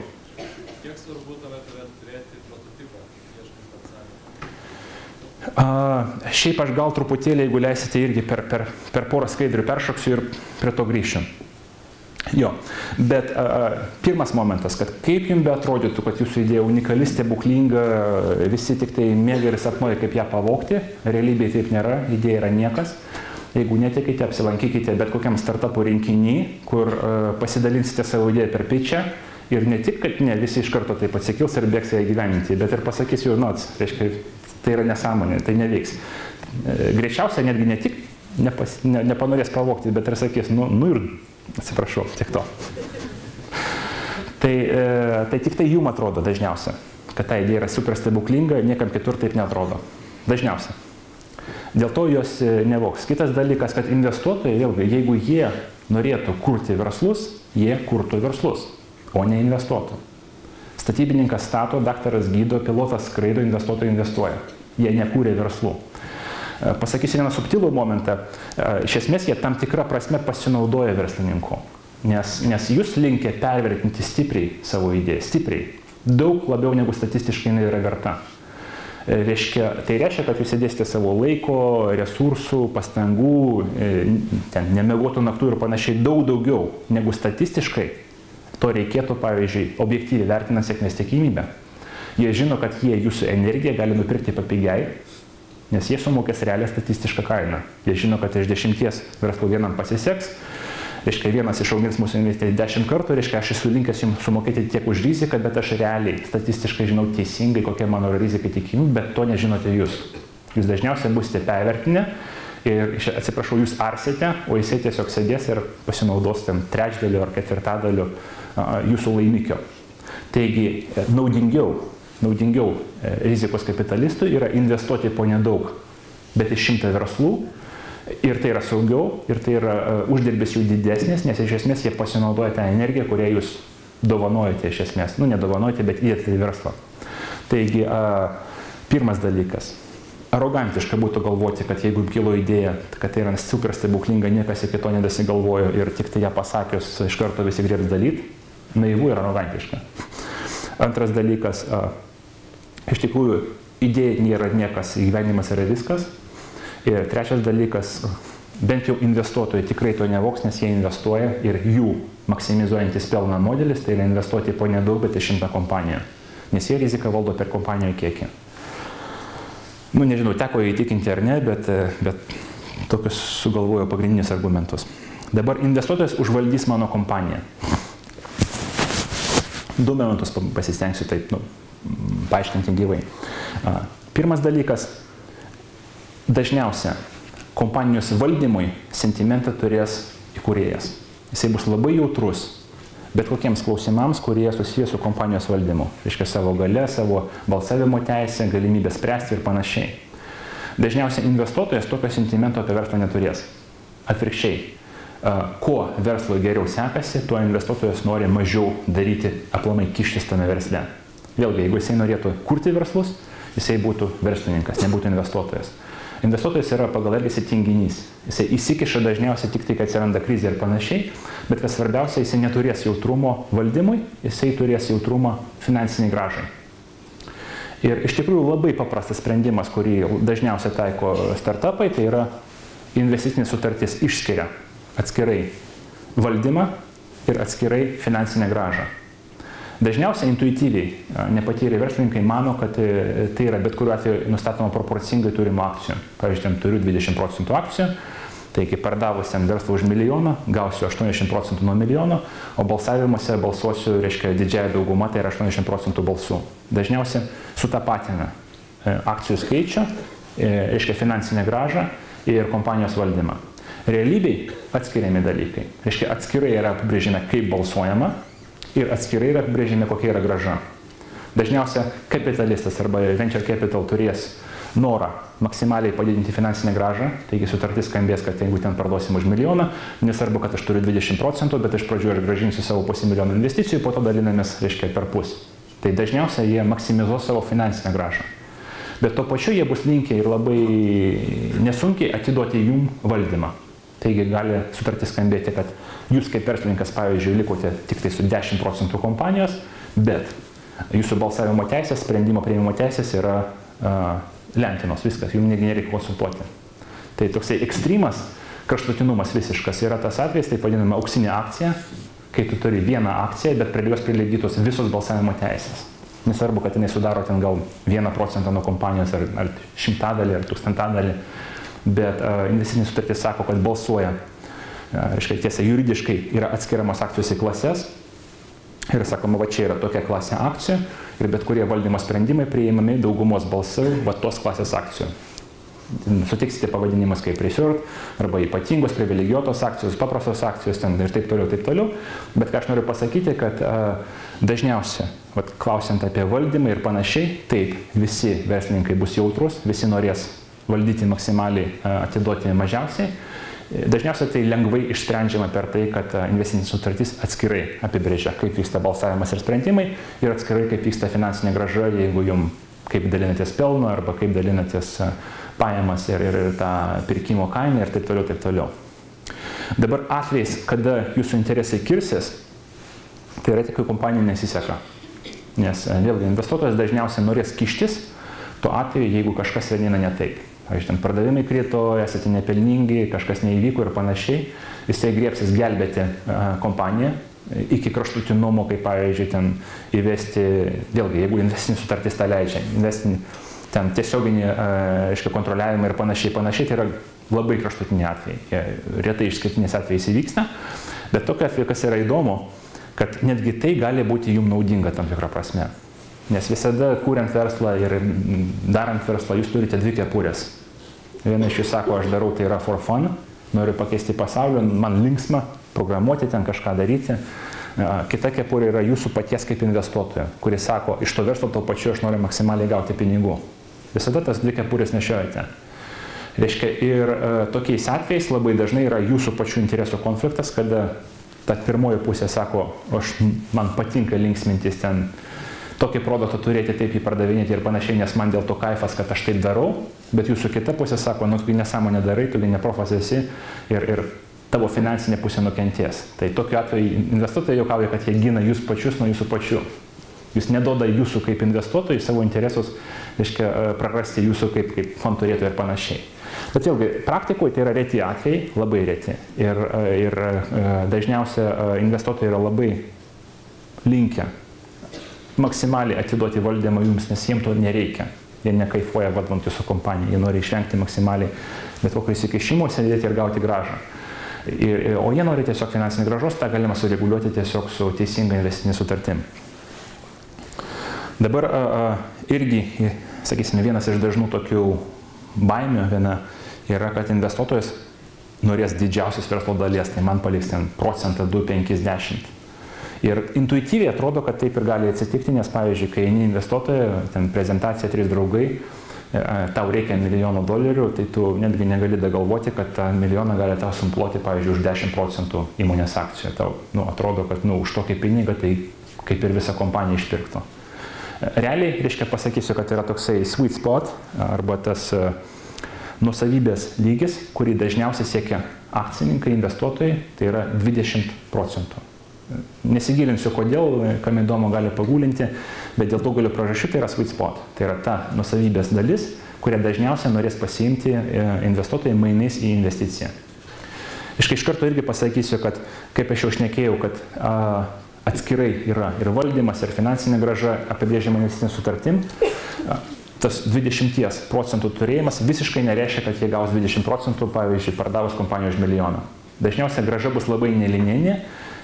Kiek svarbu tave turėti prototipą, ieškant atsakymą? Šiaip aš gal truputėlį, jeigu leisite, irgi per porą skaidrių peršoksiu ir prie to grįšiu. Bet pirmas momentas, kad kaip jums beatrodytų, kad jūsų idėja unikali, stebuklinga, visi tik tai mėga ir sapnuoja, kaip ją pavogti, realybėje taip nėra, idėja yra niekas. Jeigu netikite, apsilankykite bet kokiam startupų rinkiny, kur pasidalinsite savo idėją per pitchą ir ne tik, kad ne visi iš karto taip atsikils ir bėgs ją įgyvendinti, bet ir pasakys jau reiškia, tai yra nesąmonė, tai neveiks. Greičiausiai netgi ne tik nepanorės pavogti, bet ir sakys, ir atsiprašau, tik to. Tai tik tai jum atrodo dažniausia, kad ta idėja yra super stebuklinga, niekam kitur taip neatrodo. Dažniausia. Dėl to jos nevoks. Kitas dalykas, kad investuotojai, vėlgi, jeigu jie norėtų kurti verslus, jie kurtų verslus, o ne investuotų. Statybininkas stato, daktaras gydo, pilotas skraido, investuotojai investuoja. Jie nekūrė verslų. Pasakysiu vieną subtilų momentą. Iš esmės, jie tam tikrą prasme pasinaudoja verslininku. Nes jūs linkę pervertinti stipriai savo idėją. Stipriai. Daug labiau negu statistiškai jinai yra verta. Tai reiškia, kad jūs įdėsite savo laiko, resursų, pastangų, nemiegotų naktų ir panašiai daug daugiau negu statistiškai. To reikėtų, pavyzdžiui, objektyviai vertinant sėkmės tikimybę. Jie žino, kad jie jūsų energiją gali nupirkti papigiai, nes jie sumokės realią statistišką kainą. Jie žino, kad iš 10 verslų vienam pasiseks, reiškia, vienas išaugins mūsų investiciją 10 kartų, reiškia, aš esu linkęs jums sumokėti tiek už riziką, bet aš realiai statistiškai žinau teisingai, kokia mano rizika tikimybė, bet to nežinote jūs. Jūs dažniausiai būsite pervertinę ir, atsiprašau, jūs arsite, o jisai tiesiog sėdės ir pasinaudos ten trečdaliu ar ketvirtadaliu jūsų laimikio. Taigi, naudingiau rizikos kapitalistui yra investuoti po nedaug, bet iš 100 verslų. Ir tai yra saugiau, ir tai yra uždirbis jų didesnis, nes iš esmės jie pasinaudoja tą energiją, kurią jūs dovanojate iš esmės. Nedovanojate, bet įdėte į verslą. Taigi, pirmas dalykas. Arogantiška būtų galvoti, kad jeigu kilo idėja, kad tai yra super stebuklinga, niekas iki to nedasigalvojo ir tik tai ją pasakius iš karto visi griebs dalyt. Naivu ir arogantiška. Antras dalykas. Iš tikrųjų, idėja nėra niekas, įgyvenimas yra viskas. Ir trečias dalykas, bent jau investuotojai tikrai to nevoks, nes jie investuoja ir jų maksimizuojantis pelną modelis, tai yra investuoti po nedaug, bet į 100 kompaniją. Nes jie riziką valdo per kompanijų kiekį. Nu, nežinau, teko įtikinti ar ne, bet tokius sugalvojo pagrindinius argumentus. Dabar investuotojas užvaldys mano kompaniją. 2 minutus pasistengsiu taip, paaiškinti gyvai. Pirmas dalykas, dažniausia kompanijos valdymui sentimentą turės įkūrėjas. Jisai bus labai jautrus bet kokiems klausimams, kurie susijęs su kompanijos valdymu. Reiškia savo gale, savo balsavimo teisę, galimybę spręsti ir panašiai. Dažniausiai investuotojas tokio sentimento apie verslą neturės. Atvirkščiai, kuo verslui geriau sekasi, tuo investuotojas nori mažiau daryti, aplamai kištis tame versle. Vėlgi, jeigu jisai norėtų kurti verslus, jisai būtų verslininkas, nebūtų investuotojas. Investuotojas yra pagal elgesį tinginys. Jisai įsikiša dažniausiai tik tai, kai atsiranda krizė ir panašiai, bet kas svarbiausia, jisai neturės jautrumo valdymui, jisai turės jautrumą finansiniai grąžai. Ir iš tikrųjų labai paprastas sprendimas, kurį dažniausiai taiko startupai, tai yra investicinė sutartis išskiria atskirai valdymą ir atskirai finansinę grąžą. Dažniausiai intuityviai nepatyrę verslininkai mano, kad tai yra bet kuriuo atveju nustatoma proporcingai turimų akcijų. Pavyzdžiui, turiu 20% akcijų, tai kai pardavus ten verslą už milijoną, gausiu 80% nuo milijono, o balsavimuose balsuosiu, reiškia, didžiąją daugumą, tai yra 80% balsų. Dažniausiai sutapatina akcijų skaičių, reiškia, finansinę grąžą ir kompanijos valdymą. Realybėj atskiriami dalykai. Reiškia, atskirai yra apibrėžime, kaip balsuojama, ir atskirai yra apibrėžime, kokia yra grąža. Dažniausiai kapitalistas arba venture capital turės norą maksimaliai padidinti finansinę grąžą, taigi sutartis skambės, kad jeigu ten parduosim už milijoną, nesvarbu, kad aš turiu 20%, bet iš pradžių aš grąžinsiu savo $500 000 investicijų, po to dalinamės, reiškia, per pus. Tai dažniausiai jie maksimizuos savo finansinę grąžą. Bet tuo pačiu jie bus linkę ir labai nesunkiai atiduoti jum valdymą. Taigi gali sutartis skambėti, kad jūs kaip verslininkas, pavyzdžiui, likote tik tai su 10% kompanijos, bet jūsų balsavimo teisės, sprendimo priėmimo teisės yra lentinos, viskas, jums nereikia konsultuoti. Tai toksai ekstremas, kraštutinumas visiškas yra tas atvejis, tai vadinama auksinė akcija, kai tu turi vieną akciją, bet prie jos prilygdytos visos balsavimo teisės. Nesvarbu, kad jinai sudaro ten gal 1% nuo kompanijos, ar 100-dalį, ar 1000-dalį. Bet investicinė sutartis sako, kad balsuoja, reiškia, tiesa, juridiškai yra atskiriamos akcijos į klases ir sakoma, va čia yra tokia klasė akcijų ir bet kurie valdymo sprendimai priimami daugumos balsai va tos klasės akcijų. Sutiksite pavadinimus kaip preferred arba ypatingos, privilegijuotos akcijos, paprastos akcijos ten, ir taip toliau. Bet ką aš noriu pasakyti, kad dažniausiai, klausiant apie valdymą ir panašiai, taip, visi verslininkai bus jautrus, visi norės valdyti maksimaliai, atiduoti mažiausiai. Dažniausiai tai lengvai išsprendžiama per tai, kad investicinė sutartis atskirai apibrėžia, kaip vyksta balsavimas ir sprendimai ir atskirai, kaip vyksta finansinė grąža, jeigu jums kaip dalinatės pelno arba kaip dalinatės pajamas ir tą pirkimo kainą ir taip toliau. Dabar atvejais, kada jūsų interesai kirsis, tai yra tik, kai kompanija nesiseka. Nes vėlgi investuotojas dažniausiai norės kištis tuo atveju, jeigu kažkas eina ne taip. Pavyzdžiui, ten pardavimai krito, esate nepelningi, kažkas neįvyko ir panašiai. Jisai griebsis gelbėti kompaniją iki kraštutinumo, kaip pavyzdžiui, ten įvesti, vėlgi, jeigu investicinė sutartis tą leidžia, ten tiesioginį, aiškiai, kontroliavimą ir panašiai, tai yra labai kraštutiniai atvejai. Retai išskirtiniais atvejais įvyksta, bet tokia atveju, kas yra įdomu, kad netgi tai gali būti jums naudinga tam tikrą prasme. Nes visada, kuriant verslą ir darant verslą, jūs turite dvi kepurės. Viena iš jų sako, aš darau tai yra for fun, noriu pakeisti pasaulį, man linksma programuoti, ten kažką daryti. Kita kepurė yra jūsų paties kaip investuotojo, kuris sako, iš to verslo to pačiu aš noriu maksimaliai gauti pinigų. Visada tas dvi kepurės nešiojate. Reiškia, ir tokiais atvejais labai dažnai yra jūsų pačių interesų konfliktas, kada ta pirmoji pusė sako, man patinka linksmintis ten, tokį produktą turėti, taip jį pardavinėti ir panašiai, nes man dėl to kaifas, kad aš taip darau, bet jūsų kita pusė sako, nu, tu nesąmonę darai, tu neprofas esi ir tavo finansinė pusė nukentės. Tai tokiu atveju investuotojai juokauja, kad jie gina jūs pačius nuo jūsų pačių. Jūs neduoda jūsų kaip investuotojai savo interesus, reiškia, prarasti jūsų kaip fondų turėtojų ir panašiai. Bet vėlgi, praktikoje tai yra reti atvejai, labai reti. Ir dažniausia investuotojai yra labai linkę maksimaliai atiduoti valdymą jums, nes jiems to nereikia. Jie nekaifuoja valdant jūsų kompaniją, jie nori išvengti maksimaliai bet kokio įsikišimo, sėdėti ir gauti gražą. O jie nori tiesiog finansinį gražos, tą galima sureguliuoti tiesiog su teisinga investicinė sutartim. Dabar irgi, sakysime, vienas iš dažnų tokių baimių yra, kad investuotojas norės didžiausios verslo dalies, tai man paliks ten procentą, 2, 5, 10. Ir intuityviai atrodo, kad taip ir gali atsitikti, nes pavyzdžiui, kai eini investuotoją, ten prezentacija 3 draugai, tau reikia $1 milijonų, tai tu netgi negali galvoti, kad tą milijoną gali tau sumploti, pavyzdžiui, už 10% įmonės akcijų. Tau atrodo, kad už tokį pinigą tai kaip ir visą kompaniją išpirktų. Realiai, reiškia, pasakysiu, kad yra toksai sweet spot arba tas nuosavybės lygis, kurį dažniausiai siekia akcininkai, investuotojai, tai yra 20%. Nesigilinsiu, kodėl, kam įdomu gali pagūlinti, bet dėl daugelio priežasčių tai yra sweet spot. Tai yra ta nuosavybės dalis, kurią dažniausiai norės pasiimti investuotojai mainais į investiciją. Iš karto irgi pasakysiu, kad kaip aš jau šnekėjau, kad atskirai yra ir valdymas, ir finansinė grąža apibrėžiama investicinė sutartim, tas 20% turėjimas visiškai nereiškia, kad jie gaus 20%, pavyzdžiui, pardavus kompaniją už $1 milijoną. Dažniausiai grąža bus labai nelininė.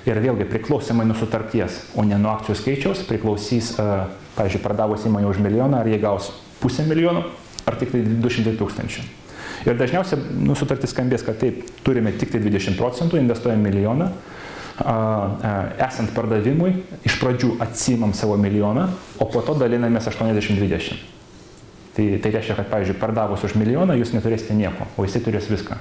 Ir vėlgi priklausomai nuo sutarties, o ne nuo akcijų skaičiaus, priklausys, pavyzdžiui, pardavus įmonę už $1 milijoną, ar jie gaus $500 000, ar tik tai 200 000. Ir dažniausiai sutartis skambės, kad taip, turime tik tai 20%, investuojame $1 milijoną, esant pardavimui, iš pradžių atsiimam savo $1 milijoną, o po to dalinamės 80-20. Tai reiškia, kad, pavyzdžiui, pardavus už $1 milijoną, jūs neturėsite nieko, o jisai turės viską.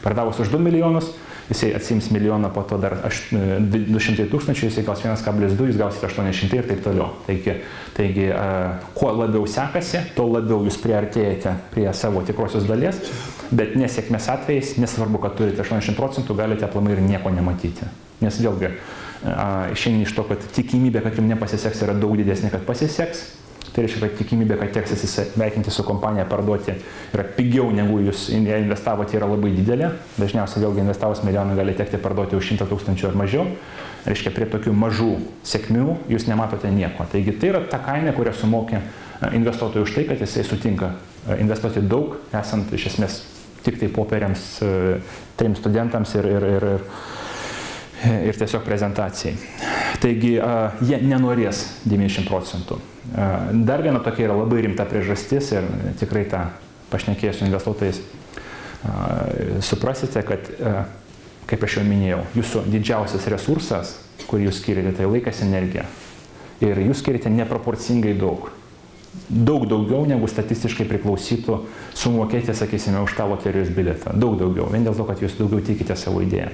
Pardavus už $2 milijonus, jisai atsiims $1 milijoną, po to dar 200 000, jisai gaus 1,2, jūs gausite 800 ir taip toliau. Taigi, kuo labiau sekasi, tuo labiau jūs priartėjate prie savo tikrosios dalies, bet nesėkmės atvejais, nesvarbu, kad turite 80%, galite aplamai ir nieko nematyti. Nes vėlgi, šiandien iš to, kad tikimybė, kad jums nepasiseks, yra daug didesnė, kad pasiseks. Tai reiškia, kad tikimybė, kad teks atsisveikinti su kompanija, parduoti yra pigiau negu jūs investavote, yra labai didelė. Dažniausiai vėlgi investavus $1 milijoną gali tekti parduoti už 100 000 ar mažiau. Reiškia, prie tokių mažų sėkmių jūs nematote nieko. Taigi tai yra ta kaina, kurią sumokė investuotojai už tai, kad jisai sutinka investuoti daug, esant iš esmės tik tai popieriams, 3 studentams ir tiesiog prezentacijai. Taigi jie nenorės 90%. Dar viena tokia yra labai rimta priežastis ir tikrai tą pašnekėjus su investuotojais suprasite, kad, kaip aš jau minėjau, jūsų didžiausias resursas, kurį jūs skiriate, tai laikas, energija. Ir jūs skiriate neproporcingai daug. Daug daugiau, negu statistiškai priklausytų sumokėti, sakysime, už tą loterijos bilietą. Daug daugiau, vien dėl to, kad jūs daugiau tikite savo idėją.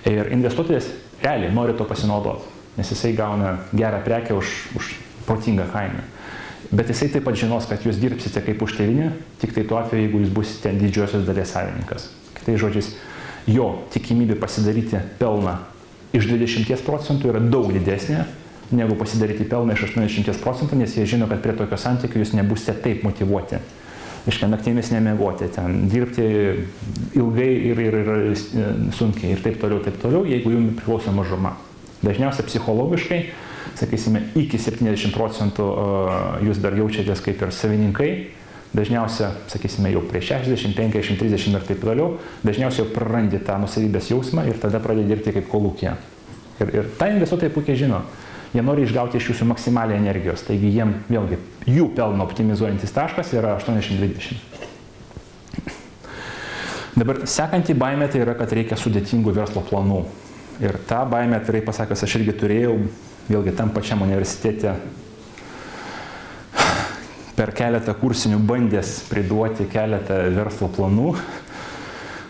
Ir investuotojas realiai nori to pasinaudoti, nes jisai gauna gerą prekę už protingą kainą. Bet jisai taip pat žinos, kad jūs dirbsite kaip už tėvynę, tik tai tuo atveju, jeigu jūs busite didžiosios dalies savininkas. Kitais žodžiais, jo tikimybė pasidaryti pelną iš 20% yra daug didesnė, negu pasidaryti pelną iš 80%, nes jie žino, kad prie tokio santykių jūs nebusite taip motyvuoti. Iškia, naktimis nemiegoti, ten dirbti ilgai ir sunkiai ir taip toliau, jeigu jums priklauso mažuma. Dažniausiai psichologiškai, sakysime, iki 70% jūs dar jaučiatės kaip ir savininkai, dažniausiai, sakysime, jau prie 60, 50, 30 ir taip toliau, dažniausiai jau prarandi tą nuosavybės jausmą ir tada pradedi dirbti kaip kolūkyje. Ir tą investuotojai puikiai žino. Jie nori išgauti iš jūsų maksimaliai energijos, taigi jiem vėlgi jų pelno optimizuojantis taškas yra 80-20. Dabar sekanti baimė tai yra, kad reikia sudėtingų verslo planų. Ir tą baimę, atvirai pasakęs, aš irgi turėjau, vėlgi tam pačiam universitete per keletą kursinių bandęs priduoti keletą verslo planų,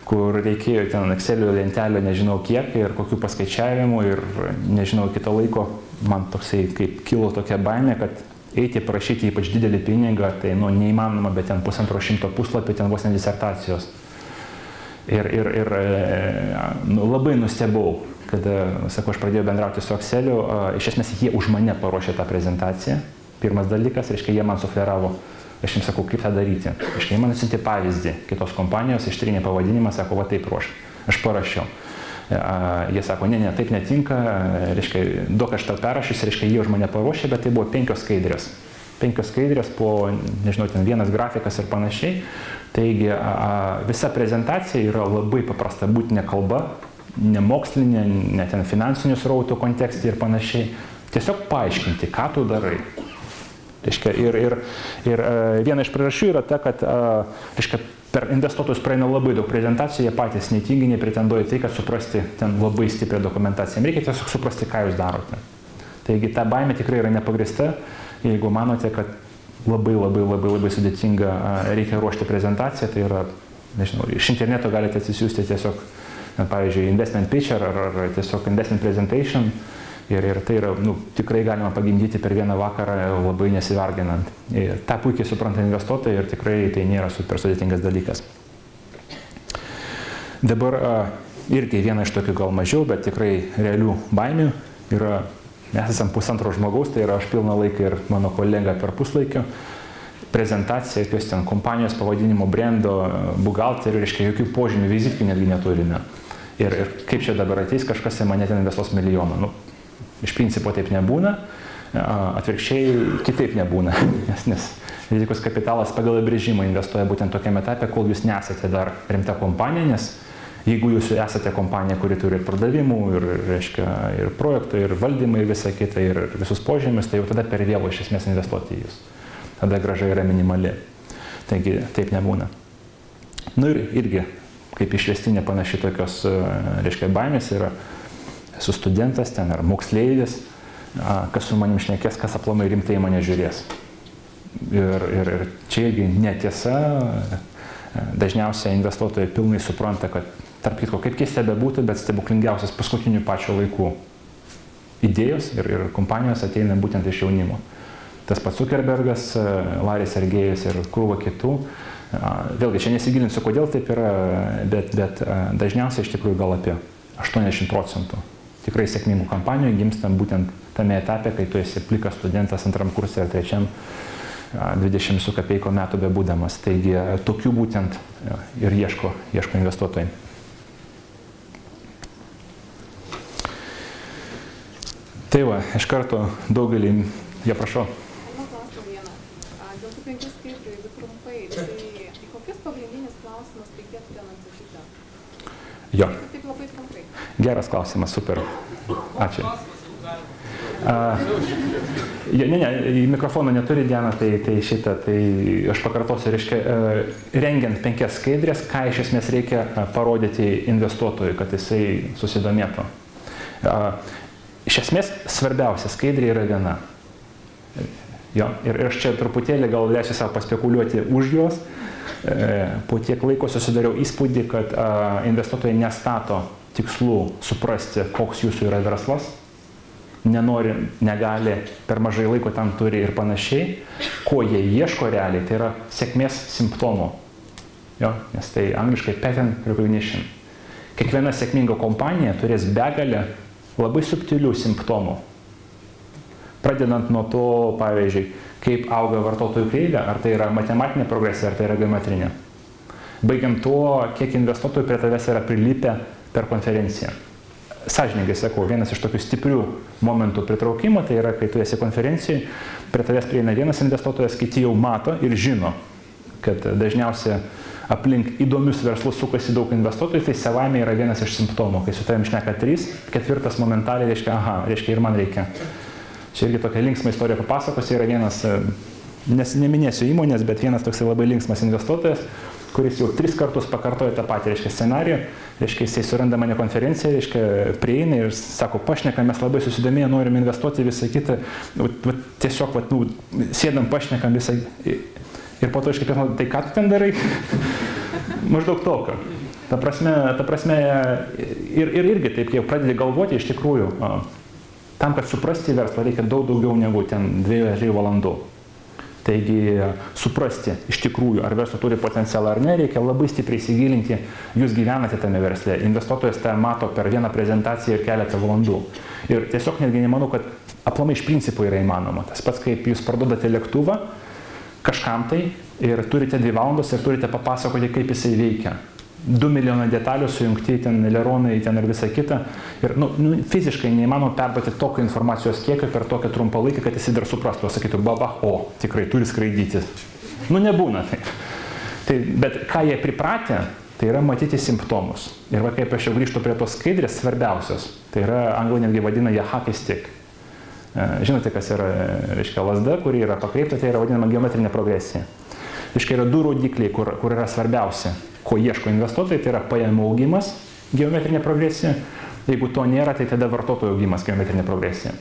kur reikėjo ten Excelio lentelę nežinau kiek ir kokių paskaičiavimų ir nežinau kito laiko, man toksai kaip kilo tokia baimė, kad eiti parašyti ypač didelį pinigą, tai neįmanoma, bet ten 150 puslapį, ten vos ne disertacijos. Ir labai nustebau, kad, sakau, aš pradėjau bendrauti su Exceliu, iš esmės jie už mane paruošė tą prezentaciją. Pirmas dalykas, reiškia, jie man sufleravo Aš jiems sakau, kaip tą daryti. Reiškia, man atsiuntė pavyzdį kitos kompanijos, ištrinė pavadinimą, sako, va taip ruošk. Aš parašiau. Jie sako, ne, taip netinka, reiškia, duok aš tau perrašys, reiškia, jie už mane paruošė, bet tai buvo 5 skaidrės. 5 skaidrės po, nežinau, ten vienas grafikas ir panašiai. Taigi visa prezentacija yra labai paprasta būtinė kalba, ne mokslinė, ne ten finansinių srautų kontekstai ir panašiai. Tiesiog paaiškinti, ką tu darai. Reiškia, ir viena iš priežasčių yra ta, kad reiškia, per investuotojus praeina labai daug prezentacijų, jie patys netingi, nepretenduoja tai, kad suprasti ten labai stiprią dokumentaciją. Jiems reikia tiesiog suprasti, ką jūs darote. Taigi ta baimė tikrai yra nepagrįsta, jeigu manote, kad labai sudėtinga reikia ruošti prezentaciją, tai yra, nežinau, iš interneto galite atsisiųsti tiesiog, pavyzdžiui, investment pitch ar tiesiog investment presentation. Ir tai yra, tikrai galima pagimdyti per vieną vakarą labai nesivarginant. Ir tą puikiai supranta investuotojai ir tikrai tai nėra super sudėtingas dalykas. Dabar irgi viena iš tokių gal mažiau, bet tikrai realių baimių yra, mes esam pusantro žmogaus, tai yra aš pilną laiką ir mano kolega per puslaikio. Prezentacija, jokios ten kompanijos pavadinimo, brendo, buhalterių, reiškia, jokių požymių, vizitkių netgi neturime. Ir kaip čia dabar ateis kažkas į mane ten investuos milijoną. Iš principo taip nebūna, atvirkščiai kitaip nebūna, nes rizikos kapitalas pagal apibrėžimą investuoja būtent tokiame etape, kol jūs nesate dar rimta kompanija, nes jeigu jūs esate kompanija, kuri turi ir pardavimų, ir projektų, ir valdymą, ir visą kitą, ir visus požymius, tai jau tada per vėlu iš esmės investuoti į jūs. Tada grąža yra minimali. Taigi taip nebūna. Ir irgi, kaip išvestinė panaši tokios, reiškia, baimės yra, esu studentas ten ar moksleivis, kas su manim šnekės, kas aplamai rimtai mane žiūrės. Ir čia irgi netiesa, dažniausiai investuotojai pilnai supranta, kad tarp kitko, kaip keista bebūtų, bet stebuklingiausias paskutinių pačio laikų idėjos ir kompanijos ateina būtent iš jaunimo. Tas pats Zuckerbergas, Laris Sergejus ir krūva kitų. Vėlgi, čia nesigilinsiu, kodėl taip yra, bet dažniausiai iš tikrųjų gal apie 80% tikrai sėkmingų kompanijų gimsta būtent tame etape, kai tu esi plikas studentas antram kursui ar trečiam 20 su kapeiko metų bebūdamas. Taigi tokių būtent ir ieško investuotojai. Tai va, iš karto daugelį, jie prašau. Mano klausimas vienas. Dėl tų 5 skaidrių, jeigu trumpai, tai kokius pagrindinis klausimas reikėtų ten atsakyti? Jo. Taip labai trumpai. Geras klausimas, super. Ačiū. Ne, į mikrofoną neturi Diana, tai aš pakartosiu, reiškia, rengiant 5 skaidrės, ką iš esmės reikia parodyti investuotojui, kad jisai susidomėtų. Iš esmės, svarbiausia skaidrė yra viena. Jo, ir aš čia truputėlį gal leisiu savo paspekuliuoti už jos. Po tiek laiko susidariau įspūdį, kad investuotojai nestato tikslų suprasti, koks jūsų yra verslas, nenori, negali, per mažai laiko tam turi ir panašiai. Ko jie ieško realiai, tai yra sėkmės simptomų. Jo, nes tai angliškai pattern recognition. Kiekviena sėkminga kompanija turės begalę labai subtilių simptomų. Pradedant nuo to, pavyzdžiui, kaip auga vartotojų kreivė, ar tai yra matematinė progresija, ar tai yra geometrinė. Baigiant tuo, kiek investuotojų prie tavęs yra prilipę per konferenciją. Sąžiningai sakau, vienas iš tokių stiprių momentų pritraukimo, tai yra, kai tu esi konferencijai, prie tavęs prieina vienas investuotojas, kiti jau mato ir žino, kad dažniausiai aplink įdomius verslus sukasi daug investuotojų, tai savaime yra vienas iš simptomų. Kai su tavim šneka 3, 4 momentaliai reiškia, reiškia ir man reikia. Čia irgi tokia linksma istorija papasakosiu, yra vienas, neminėsiu įmonės, bet vienas toksai labai linksmas investuotojas, kuris jau 3 kartus pakartoja tą patį, reiškia, scenarijų, reiškia, jisai suranda mane konferenciją, reiškia, prieina ir sako, pašnekam, mes labai susidomėję, norim investuoti visą kitą, tiesiog, sėdam, pašnekam visą, ir po to, iškaip, tai ką tu ten darai? Maždaug tokio. Ta prasme, ir irgi taip, jau pradedi galvoti, iš tikrųjų, tam, kad suprasti verslą, reikia daug daugiau negu ten 2-3 valandų. Taigi suprasti iš tikrųjų, ar verslo turi potencialą ar ne, reikia labai stipriai įsigilinti, jūs gyvenate tame versle, investuotojas tą mato per vieną prezentaciją ir keletą valandų. Ir tiesiog netgi nemanau, kad aplamai iš principo yra įmanoma. Tas pats, kaip jūs parduodate lėktuvą, kažkam tai ir turite 2 valandas ir turite papasakoti, kaip jisai veikia. 2 milijonai detalių sujungti, ten eleronai, ten ir visa kita. Ir fiziškai neįmanoma perduoti tokio informacijos kiekio per tokią trumpą laiką, kad jisai dar suprastų, sakytų, baba, tikrai turi skraidyti. Nebūna taip. Bet ką jie pripratę, tai yra matyti simptomus. Ir kaip aš jau grįžtu prie tos skaidrės svarbiausios, tai yra anglai netgi vadina ją hockey stick. Žinote, kas yra, lasda, kuri yra pakreipta, tai yra vadinama geometrinė progresija. Yra 2 rodikliai, kur yra svarbiausia, ko ieško investuotojai, tai yra pajamų augimas, geometrinė progresija. Jeigu to nėra, tai tada vartotojų augimas, geometrinė progresija.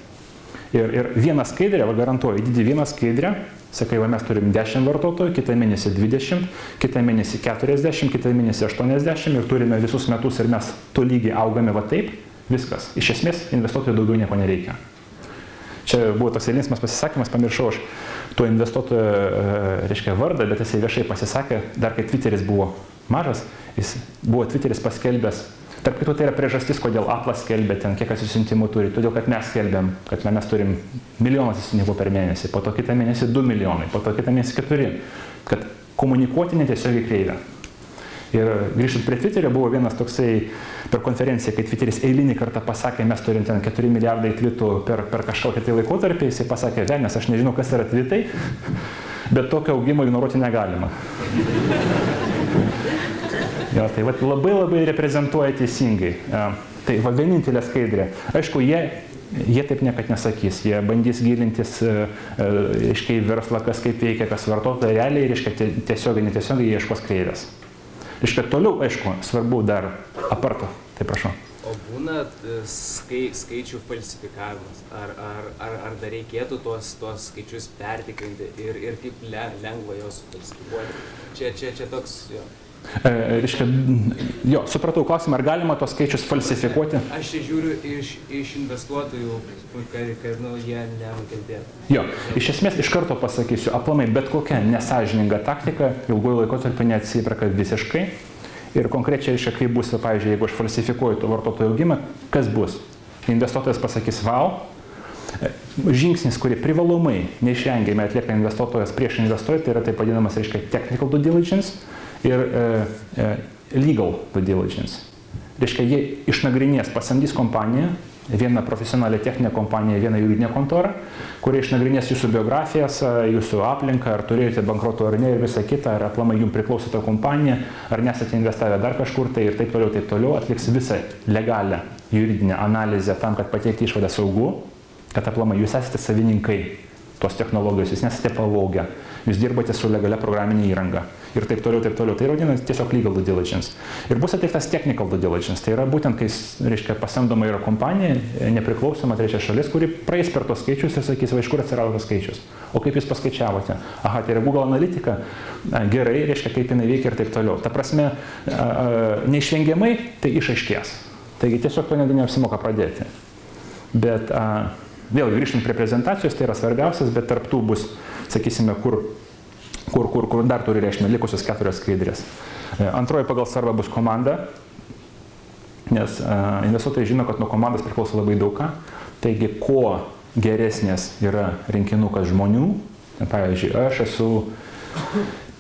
Ir vieną skaidrę, garantuoju, įdedi vieną skaidrę, sakai, mes turim 10 vartotojų, kitą mėnesį 20, kitą mėnesį 40, kitą mėnesį 80 ir turime visus metus ir mes tolygiai augame taip, viskas. Iš esmės, investuotojų daugiau nieko nereikia. Čia buvo toks linksmas pasisakymas, pamiršau aš to investuotojo vardą, bet jisai viešai pasisakė, dar kai Twitteris buvo mažas, jis buvo Twitteris paskelbęs. Tarp kitų, tai yra priežastis, kodėl Apple skelbė ten, kiek susiuntimų turi, todėl kad mes skelbėm, kad mes turim 1 milijoną susiuntimų per mėnesį, po to kitą mėnesį 2 milijonai, po to kitą mėnesį 4, kad komunikuoti netiesiogiai kreivę. Ir grįžtant prie Twitterio, buvo vienas toksai per konferenciją, kai Twitteris eilinį kartą pasakė, mes turim ten 4 milijardai twitų per kažkokią tai laikotarpį, jisai pasakė, velnias, aš nežinau, kas yra twitai, bet tokio augimo ignoruoti negalima. Jo, tai labai reprezentuoja teisingai. Tai vienintelė skaidrė. Aišku, jie taip niekad nesakys, jie bandys gilintis į verslą, kas kaip veikia, kas vartotojai realiai, tiesiogiai, netiesiogiai ieškos kreivės. Toliau, aišku, svarbu dar aparto, tai prašau. O būna skaičių falsifikavimas, ar dar reikėtų tuos skaičius pertikrinti ir kaip lengva juos falsifikuoti? Čia toks, jo. Supratau klausimą, ar galima tos skaičius falsifikuoti? Aš čia žiūriu iš investuotojų, kad jie nenukentėtų. Jo, iš esmės iš karto pasakysiu, aplamai bet kokia nesąžininga taktika ilguoju laikotarpiu neatsiperka visiškai. Ir konkrečiai, kaip bus, pavyzdžiui, jeigu aš falsifikuoju to vartotojų augimą, kas bus? Investuotojas pasakys, žingsnis, kurį privalomai neišvengiamai atlieka investuotojas prieš investuojant, tai yra taip vadinamas, technical due diligence ir legal due diligence. Jie išnagrinės, pasamdys kompaniją, vieną profesionalią techninę kompaniją, vieną juridinę kontorą, kurie išnagrinės jūsų biografijas, jūsų aplinką, ar turėjote bankrotų ar ne ir visą kitą, ar aplamai jums priklauso ta kompanija, ar nesate investavę dar kažkur tai ir taip toliau, atliks visą legalią juridinę analizę tam, kad pateikti išvadą saugu, kad aplamai jūs esate savininkai tos technologijos, jūs nesate pavogę, jūs dirbate su legalia programinė įranga ir taip toliau. Tai yra tiesiog legal due diligence. Ir bus atliktas technical due diligence, tai yra būtent, kai, pasamdoma yra kompanija, nepriklausoma trečia šalis, kuri praeis per tos skaičius ir sakys, iš kur atsirado tas skaičius. O kaip jūs paskaičiavote? Aha, tai yra Google Analytica, gerai, kaip jinai veikia ir taip toliau. Ta prasme, neišvengiamai tai išaiškės. Taigi tiesiog to neapsimoka pradėti. Bet vėl grįžtant prie prezentacijos, tai yra svarbiausias, bet tarp tų bus, sakysime, kur dar turi reikšmę likusios 4 skaidrės. Antroji pagal svarbą bus komanda, nes investuotojai žino, kad nuo komandos priklauso labai daug ką. Taigi, kuo geresnės yra rinkinukas žmonių, pavyzdžiui, aš esu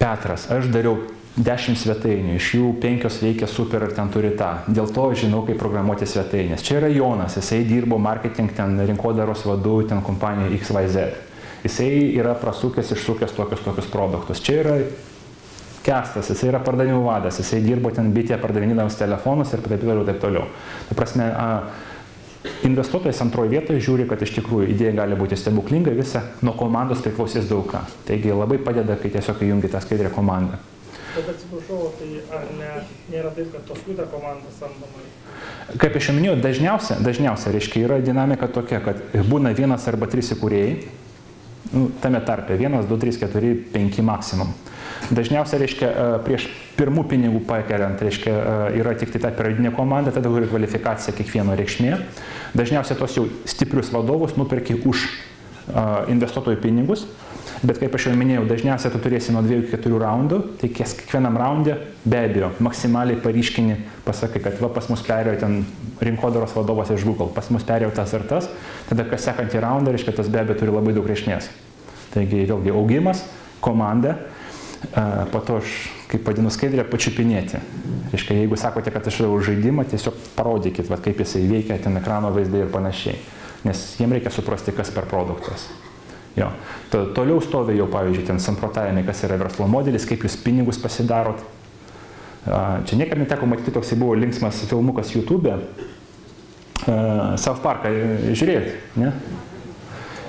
Petras, aš dariau 10 svetainių, iš jų 5 veikia super ir ten turi tą. Dėl to žinau, kaip programuoti svetainės. Čia yra Jonas, jisai dirbo marketing, ten rinkodaros vadu, ten kompanija XYZ. Jisai yra prasukęs, išsukęs tokius produktus. Čia yra Kestas, jisai yra pardavimų vadas, jisai dirbo ten bitėje pardavinėdamas telefonus ir taip toliau. Tai prasme, investuotojas antroje vietoje žiūri, kad iš tikrųjų idėja gali būti stebuklinga, visa nuo komandos priklausys daug ką. Taigi labai padeda, kai tiesiog įjungi tą skaidrę komandą. Bet atsiprašau, tai ar nėra taip, kad paskui ta komanda samdoma? Kaip aš jau minėjau, dažniausia yra dinamika tokia, kad būna 1 arba 3 įkūrėjai, tame tarpe 1, 2, 3, 4, 5 maksimum. Dažniausiai, prieš pirmų pinigų pakeliant, yra tik ta periodinė komanda, tada turi kvalifikacija kiekvieno reikšmė. Dažniausiai tos jau stiprius vadovus nuperki už investuotojų pinigus, bet kaip aš jau minėjau, dažniausiai tu turėsi nuo 2 iki 4 raundų, tai kiekvienam raundė be abejo maksimaliai paryškini, pasakai, kad pas mus perėjo ten rinkodaros vadovas iš Google, pas mus perėjo tas ir tas, tada kas sekantį raundą, tas be abejo turi labai daug reikšmės. Taigi vėlgi augimas komandą, po to aš, kaip vadinu skaidrę, pačiupinėti. Reiškia, jeigu sakote, kad aš jau žaidimą, tiesiog parodykit, va, kaip jisai veikia, ten ekrano vaizdai ir panašiai. Nes jiems reikia suprasti, kas per produktas. Jo. Toliau stovi jau, pavyzdžiui, ten samprotavimai, kas yra verslo modelis, kaip jūs pinigus pasidarot. Čia niekada neteko matyti, toksai buvo linksmas filmukas YouTube'e. South Parką žiūrėjot, ne?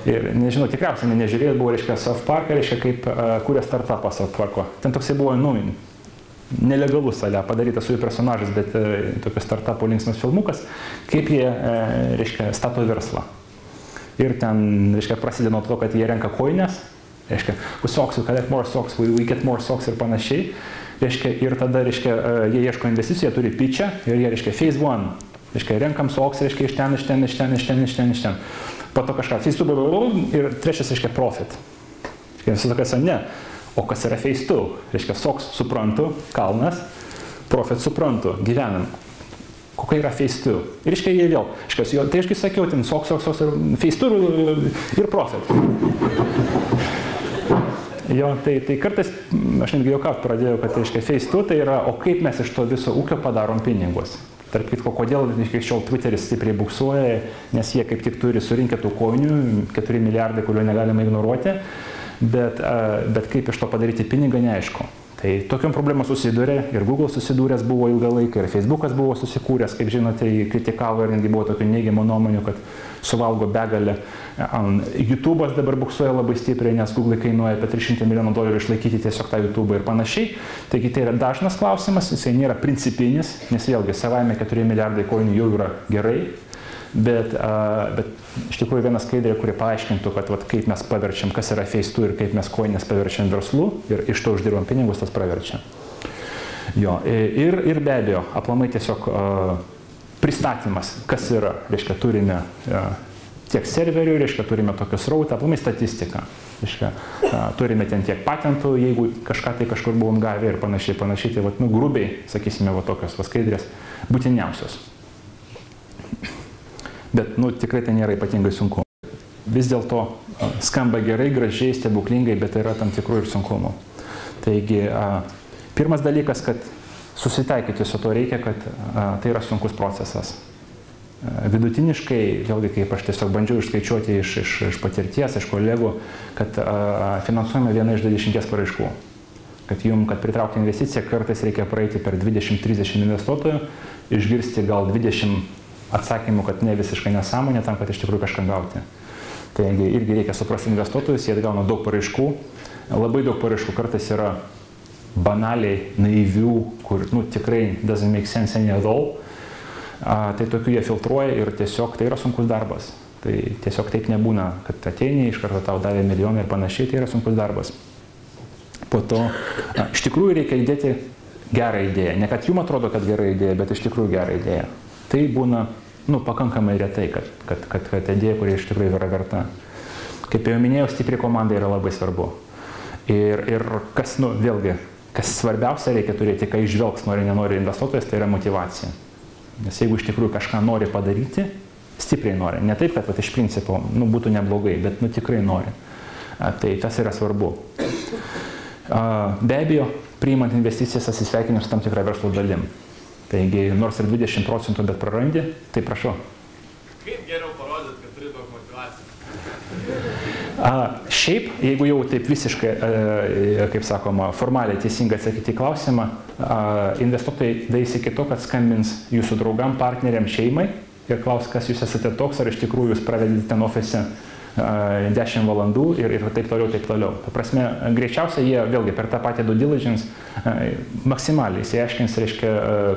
Ir nežinau, tikriausiai nežiūrėjot, buvo, reiškia, South Parką, reiškia, kaip kūrė startupą South Parko. Ten toksai buvo, nelegalus padarytas su jų personažas, bet tokios startupo linksmas filmukas, kaip jie, reiškia, stato verslą. Ir ten, reiškia, prasidėjo nuo to, kad jie renka koines, reiškia, socks, we collect more socks, we get more socks ir panašiai. Reiškia, ir tada, reiškia, jie ieško investicijų, jie turi pitchą ir jie, reiškia, phase 1. Reiškia, renkam socks, reiškia, iš ten. Po to kažką, phase 2, ir trečias, reiškia, profit. Reiškia, visą tokias, ne. O kas yra phase 2? Reiškia, socks suprantu, kalnas, profit suprantu, gyvenam. Kokia yra phase 2? Ir reiškia, jie vėl. Reiškia, tai aš sakiau, ten socks ir phase 2 ir profit. Jo, tai kartais, aš netgi juokaut pradėjau, kad reiškia, phase 2 tai yra, o kaip mes iš to viso ūkio padarom pinigus. Tarp kitko, kodėl iki šiol Twitteris stipriai buksuoja, nes jie kaip tik turi surinkę tų koinių, 4 milijardai, kuriuo negalima ignoruoti, bet kaip iš to padaryti pinigą, neaišku. Tai tokiom problemom susidūrė ir Google susidūręs buvo ilgą laiką, ir Facebookas buvo susikūręs, kaip žinote, kritikavo ir netgi buvo tokių neigiamų nuomonių, kad suvalgo begalę. YouTube'as dabar buksuoja labai stipriai, nes Google kainuoja apie $300 milijonų išlaikyti tiesiog tą YouTube'ą ir panašiai. Taigi tai yra dažnas klausimas, jisai nėra principinis, nes vėlgi savaime 4 milijardai koinių jau yra gerai. Bet iš tikrųjų viena skaidrė, kuri paaiškintų, kad kaip mes paverčiam, kas yra phase 2 ir kaip mes koinės paverčiam verslu ir iš to uždirbam pinigus, tas praverčia. Jo, ir be abejo, aplamai tiesiog pristatymas, kas yra, reiškia, turime tiek serverių, reiškia, turime tokią srautą, aplamai statistiką. Reiškia, turime ten tiek patentų, jeigu kažką tai kažkur buvom gavę ir panašiai, tai grubiai, sakysime, tokios skaidrės būtiniausios. Bet, tikrai tai nėra ypatingai sunku. Vis dėlto skamba gerai, gražiai, stebuklingai, bet yra tam tikrų ir sunkumų. Taigi, pirmas dalykas, kad susitaikyti su to reikia, kad tai yra sunkus procesas. Vidutiniškai, vėlgi, kaip aš tiesiog bandžiau išskaičiuoti iš patirties, iš kolegų, kad finansuojame viena iš 20 paraiškų. Kad pritraukti investiciją, kartais reikia praeiti per 20-30 investuotojų, išgirsti gal 20 atsakymų, kad ne visiškai nesąmonė, tam, kad iš tikrųjų kažką gauti. Taigi irgi reikia suprasti investuotojus, jie gauna daug paraiškų, labai daug paraiškų kartais yra banaliai, naivių, kur tikrai doesn't make sense any at all. Tai tokių jie filtruoja ir tiesiog tai yra sunkus darbas. Tai tiesiog taip nebūna, kad ateini, iš karto tau davė milijoną ir panašiai, tai yra sunkus darbas. Po to iš tikrųjų reikia įdėti gerą idėją. Ne kad jums atrodo, kad gera idėja, bet iš tikrųjų gerą idėją. Tai būna pakankamai retai, kad idėja, kuri iš tikrųjų yra verta. Kaip jau minėjau, stipri komanda yra labai svarbu. Ir kas, vėlgi, kas svarbiausia reikia turėti, kai išvelgs nenori investuotojas, tai yra motyvacija. Nes jeigu iš tikrųjų kažką nori padaryti, stipriai nori. Ne taip, kad iš principo būtų neblogai, bet tikrai nori. Tai tas yra svarbu. Be abejo, priimant investicijas atsisveikinti su tam tikrą verslo dalim. Taigi, nors ir 20%, bet prarandi, tai prašau. Kaip geriau parodyti, kad turi daug motyvacijos? Šiaip, jeigu jau taip visiškai, kaip sakoma, formaliai teisingai atsakyti į klausimą, investuotojai daeis iki to, kad skambins jūsų draugam, partneriam, šeimai ir klaus, kas jūs esate toks, ar iš tikrųjų jūs pravedėte ten ofise 10 valandų ir taip toliau, taip toliau. Ta prasme, greičiausiai jie vėlgi per tą patį due diligence maksimaliai įsiaiškins, reiškia,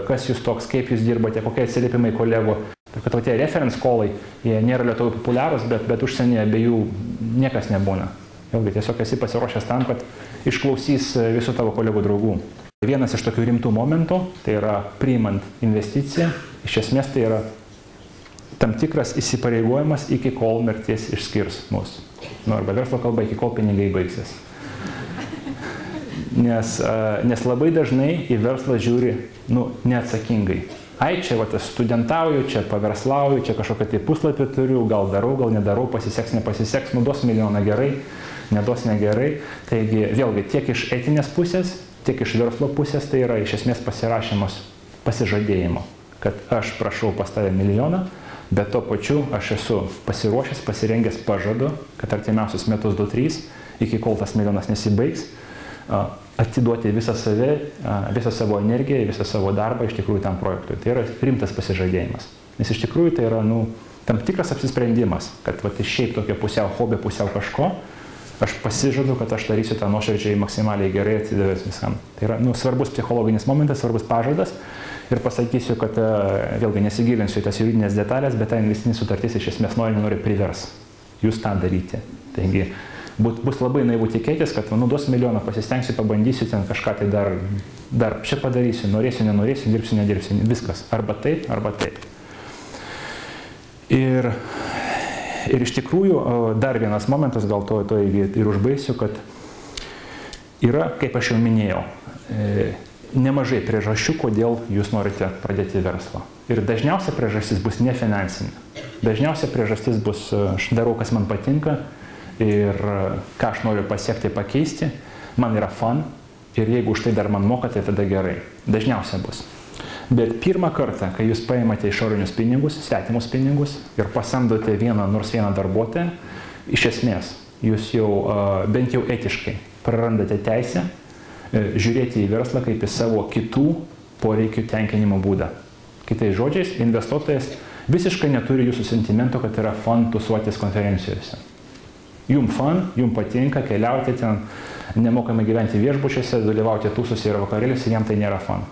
kas jūs toks, kaip jūs dirbate, kokie atsiliepimai kolegų. Kad tie reference callai, jie nėra Lietuvoje populiarūs, bet užsienyje be jų niekas nebūna. Vėlgi, tiesiog esi pasiruošęs tam, kad išklausys visų tavo kolegų draugų. Vienas iš tokių rimtų momentų, tai yra priimant investiciją, iš esmės tai yra tam tikras įsipareigojimas iki kol mirties išskirs mus. Arba verslo kalba iki kol pinigai baigsis. Nes labai dažnai į verslą žiūri neatsakingai. Ai, čia studentauju, čia paverslauju, čia kažkokią tai puslapį turiu, gal darau, gal nedarau, pasiseks, nepasiseks, duos milijoną gerai. neduos negerai. Taigi vėlgi tiek iš etinės pusės, tiek iš verslo pusės tai yra iš esmės pasirašymas pasižadėjimo, kad aš prašau pas tave milijoną, bet tuo pačiu aš esu pasiruošęs, pasirengęs pažadu, kad artimiausius metus 2-3, iki kol tas milijonas nesibaigs, atiduoti visą save, visą savo energiją, visą savo darbą iš tikrųjų tam projektui. Tai yra rimtas pasižadėjimas. Nes iš tikrųjų tai yra tam tikras apsisprendimas, kad šiaip tokia pusiau hobį, pusiau kažko, aš pasižadu, kad aš darysiu tą nuoširdžiai maksimaliai gerai atsidavęs viskam. Tai yra svarbus psichologinis momentas, svarbus pažadas. Ir pasakysiu, kad vėlgi nesigilinsiu į tas juridinės detalės, bet ta investicinė sutartis iš esmės nori privers jūs tą daryti. Taigi bus labai naivu tikėtis, kad duos milijoną, pasistengsiu, pabandysiu ten kažką tai dar čia padarysiu, norėsiu, nenorėsiu, dirbsiu, nedirbsiu, viskas. Arba taip, arba taip. Ir iš tikrųjų dar vienas momentas, gal to ir užbaigsiu, kad yra, kaip aš jau minėjau, nemažai priežasčių, kodėl jūs norite pradėti verslą. Ir dažniausia priežastis bus ne finansinė. Dažniausia priežastis bus, aš darau, kas man patinka ir ką aš noriu pasiekti, pakeisti, man yra fun ir jeigu už tai dar man mokate, tada gerai. Dažniausia bus. Bet pirmą kartą, kai jūs paimate išorinius pinigus, svetimus pinigus ir pasamdote nors vieną darbuotoją, iš esmės jūs jau bent jau etiškai prarandate teisę žiūrėti į verslą kaip į savo kitų poreikių tenkinimo būdą. Kitais žodžiais, investuotojas visiškai neturi jūsų sentimento, kad yra fun tusuotis konferencijose. Jum fun, jum patinka, keliauti ten, nemokamai gyventi viešbučiuose, dalyvauti tūsuose ir vakarėliuose, jam tai nėra fun.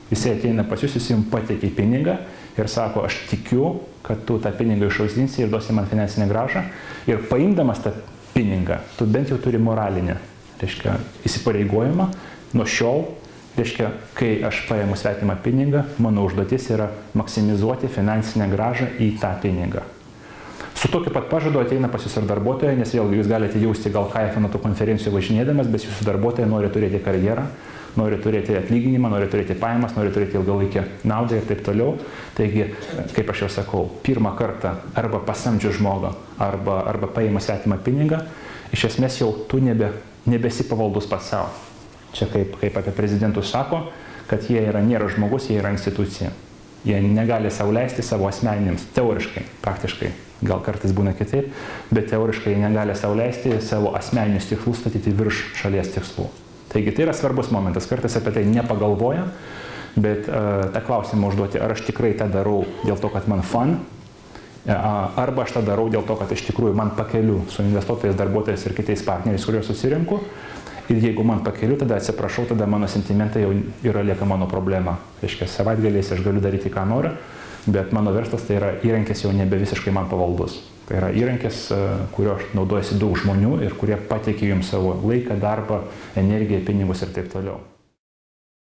Jisai ateina pas jūs, jis jums pateikia pinigą ir sako, aš tikiu, kad tu tą pinigą išausdinsi ir duosi man finansinę grąžą. Ir paimdamas tą pinigą, tu bent jau turi moralinę, reiškia, įsipareigojimą. Nuo šiol, reiškia, kai aš paimu svetimą pinigą, mano užduotis yra maksimizuoti finansinę grąžą į tą pinigą. Su tokiu pat pažadu ateina pas jūs ir darbuotojai, nes vėlgi jūs galite jausti gal kaifą nuo tų konferencijų važinėdamas, bet jūsų darbuotojai nori turėti karjerą, nori turėti atlyginimą, nori turėti pajamas, nori turėti ilgalaikę naudą ir taip toliau. Taigi, kaip aš jau sakau, pirmą kartą arba pasamdžiu žmogų, arba paima svetimą pinigą, iš esmės jau tu nebesi pavaldus pats savo. Čia kaip apie prezidentus sako, kad jie nėra žmogus, jie yra institucija. Jie negali sau leisti savo asmeniniams, teoriškai, praktiškai, gal kartais būna kitaip, bet teoriškai jie negali sau leisti savo asmeninius tikslus statyti virš šalies tikslų. Taigi tai yra svarbus momentas, kartais apie tai nepagalvoja, bet tą klausimą užduoti, ar aš tikrai tą darau dėl to, kad man fun, arba aš tą darau dėl to, kad iš tikrųjų man pakeliu su investuotojais, darbuotojais ir kitais partneriais, kuriuos susirinku. Ir jeigu man pakeliu, tada atsiprašau, tada mano sentimentai jau lieka mano problema. Reiškia, savaitgaliais aš galiu daryti, ką noriu, bet mano verslas tai yra įrankis jau nebe visiškai man pavaldus. Tai yra įrankis, kurio naudojasi daug žmonių ir kurie pateikia jums savo laiką, darbą, energiją, pinigus ir taip toliau.